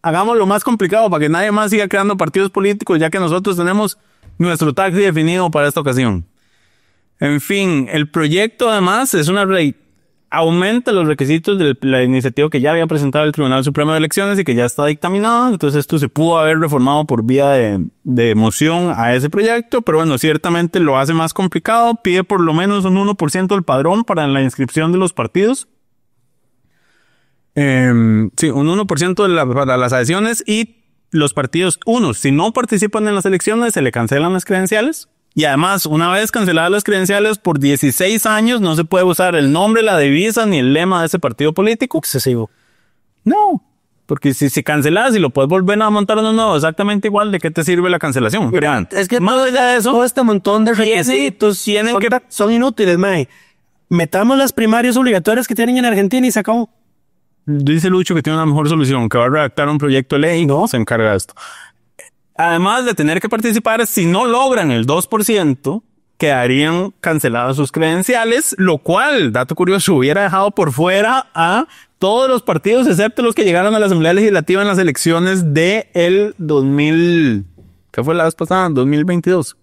hagamos lo más complicado para que nadie más siga creando partidos políticos, ya que nosotros tenemos nuestro taxi definido para esta ocasión. En fin, el proyecto además es una ley, aumenta los requisitos de la iniciativa que ya había presentado el Tribunal Supremo de Elecciones y que ya está dictaminada. Entonces esto se pudo haber reformado por vía de moción a ese proyecto, pero bueno, ciertamente lo hace más complicado. Pide por lo menos un 1% del padrón para la inscripción de los partidos. Sí, un 1% para las adhesiones, y los partidos, si no participan en las elecciones, se le cancelan las credenciales. Y además, una vez canceladas las credenciales, por 16 años no se puede usar el nombre, la divisa ni el lema de ese partido político. Excesivo. No, porque si cancelas y lo puedes volver a montar uno nuevo exactamente igual, ¿de qué te sirve la cancelación? Es que más allá de eso, todo este montón de requisitos son inútiles, mae. Metamos las primarias obligatorias que tienen en Argentina y se acabó. Dice Lucho que tiene una mejor solución, que va a redactar un proyecto de ley y no se encarga de esto. Además de tener que participar, si no logran el 2%, quedarían canceladas sus credenciales, lo cual, dato curioso, hubiera dejado por fuera a todos los partidos, excepto los que llegaron a la Asamblea Legislativa en las elecciones de el 2022.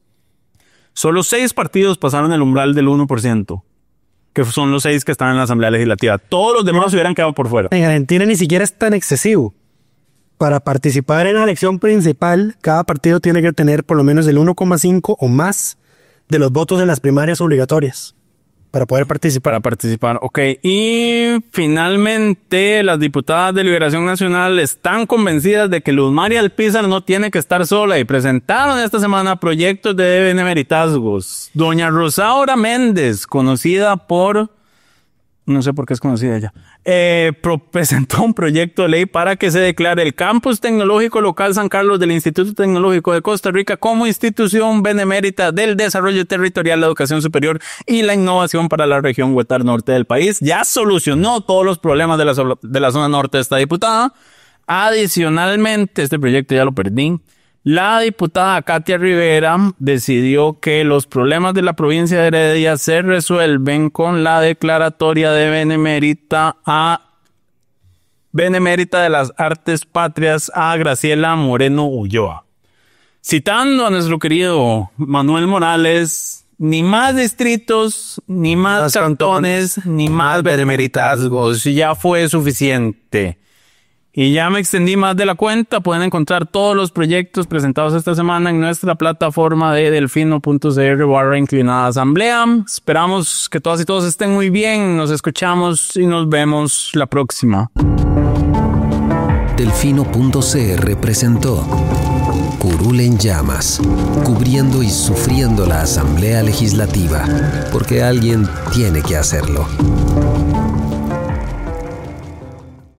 Solo 6 partidos pasaron el umbral del 1%. Que son los 6 que están en la Asamblea Legislativa. Todos los demás se hubieran quedado por fuera. En Argentina ni siquiera es tan excesivo. Para participar en la elección principal, cada partido tiene que tener por lo menos el 1,5 o más de los votos en las primarias obligatorias para poder participar. Ok. Y finalmente, las diputadas de Liberación Nacional están convencidas de que Luz María Alpizar no tiene que estar sola y presentaron esta semana proyectos de benemeritazgos. Doña Rosaura Méndez, conocida por no sé por qué es conocida ella, presentó un proyecto de ley para que se declare el Campus Tecnológico Local San Carlos del Instituto Tecnológico de Costa Rica como institución benemérita del desarrollo territorial, la educación superior y la innovación para la región Huetar Norte del país. Ya solucionó todos los problemas de la zona norte de esta diputada. Adicionalmente, este proyecto ya lo perdí. La diputada Katia Rivera decidió que los problemas de la provincia de Heredia se resuelven con la declaratoria de benemérita de las Artes Patrias a Graciela Moreno Ulloa. Citando a nuestro querido Manuel Morales, ni más distritos, ni más cantones, ni más benemeritazgos, ya fue suficiente. Y ya me extendí más de la cuenta. Pueden encontrar todos los proyectos presentados esta semana en nuestra plataforma de delfino.cr/inclinada asamblea. Esperamos que todas y todos estén muy bien. Nos escuchamos y nos vemos la próxima. Delfino.cr presentó Curul en Llamas, cubriendo y sufriendo la Asamblea Legislativa, porque alguien tiene que hacerlo.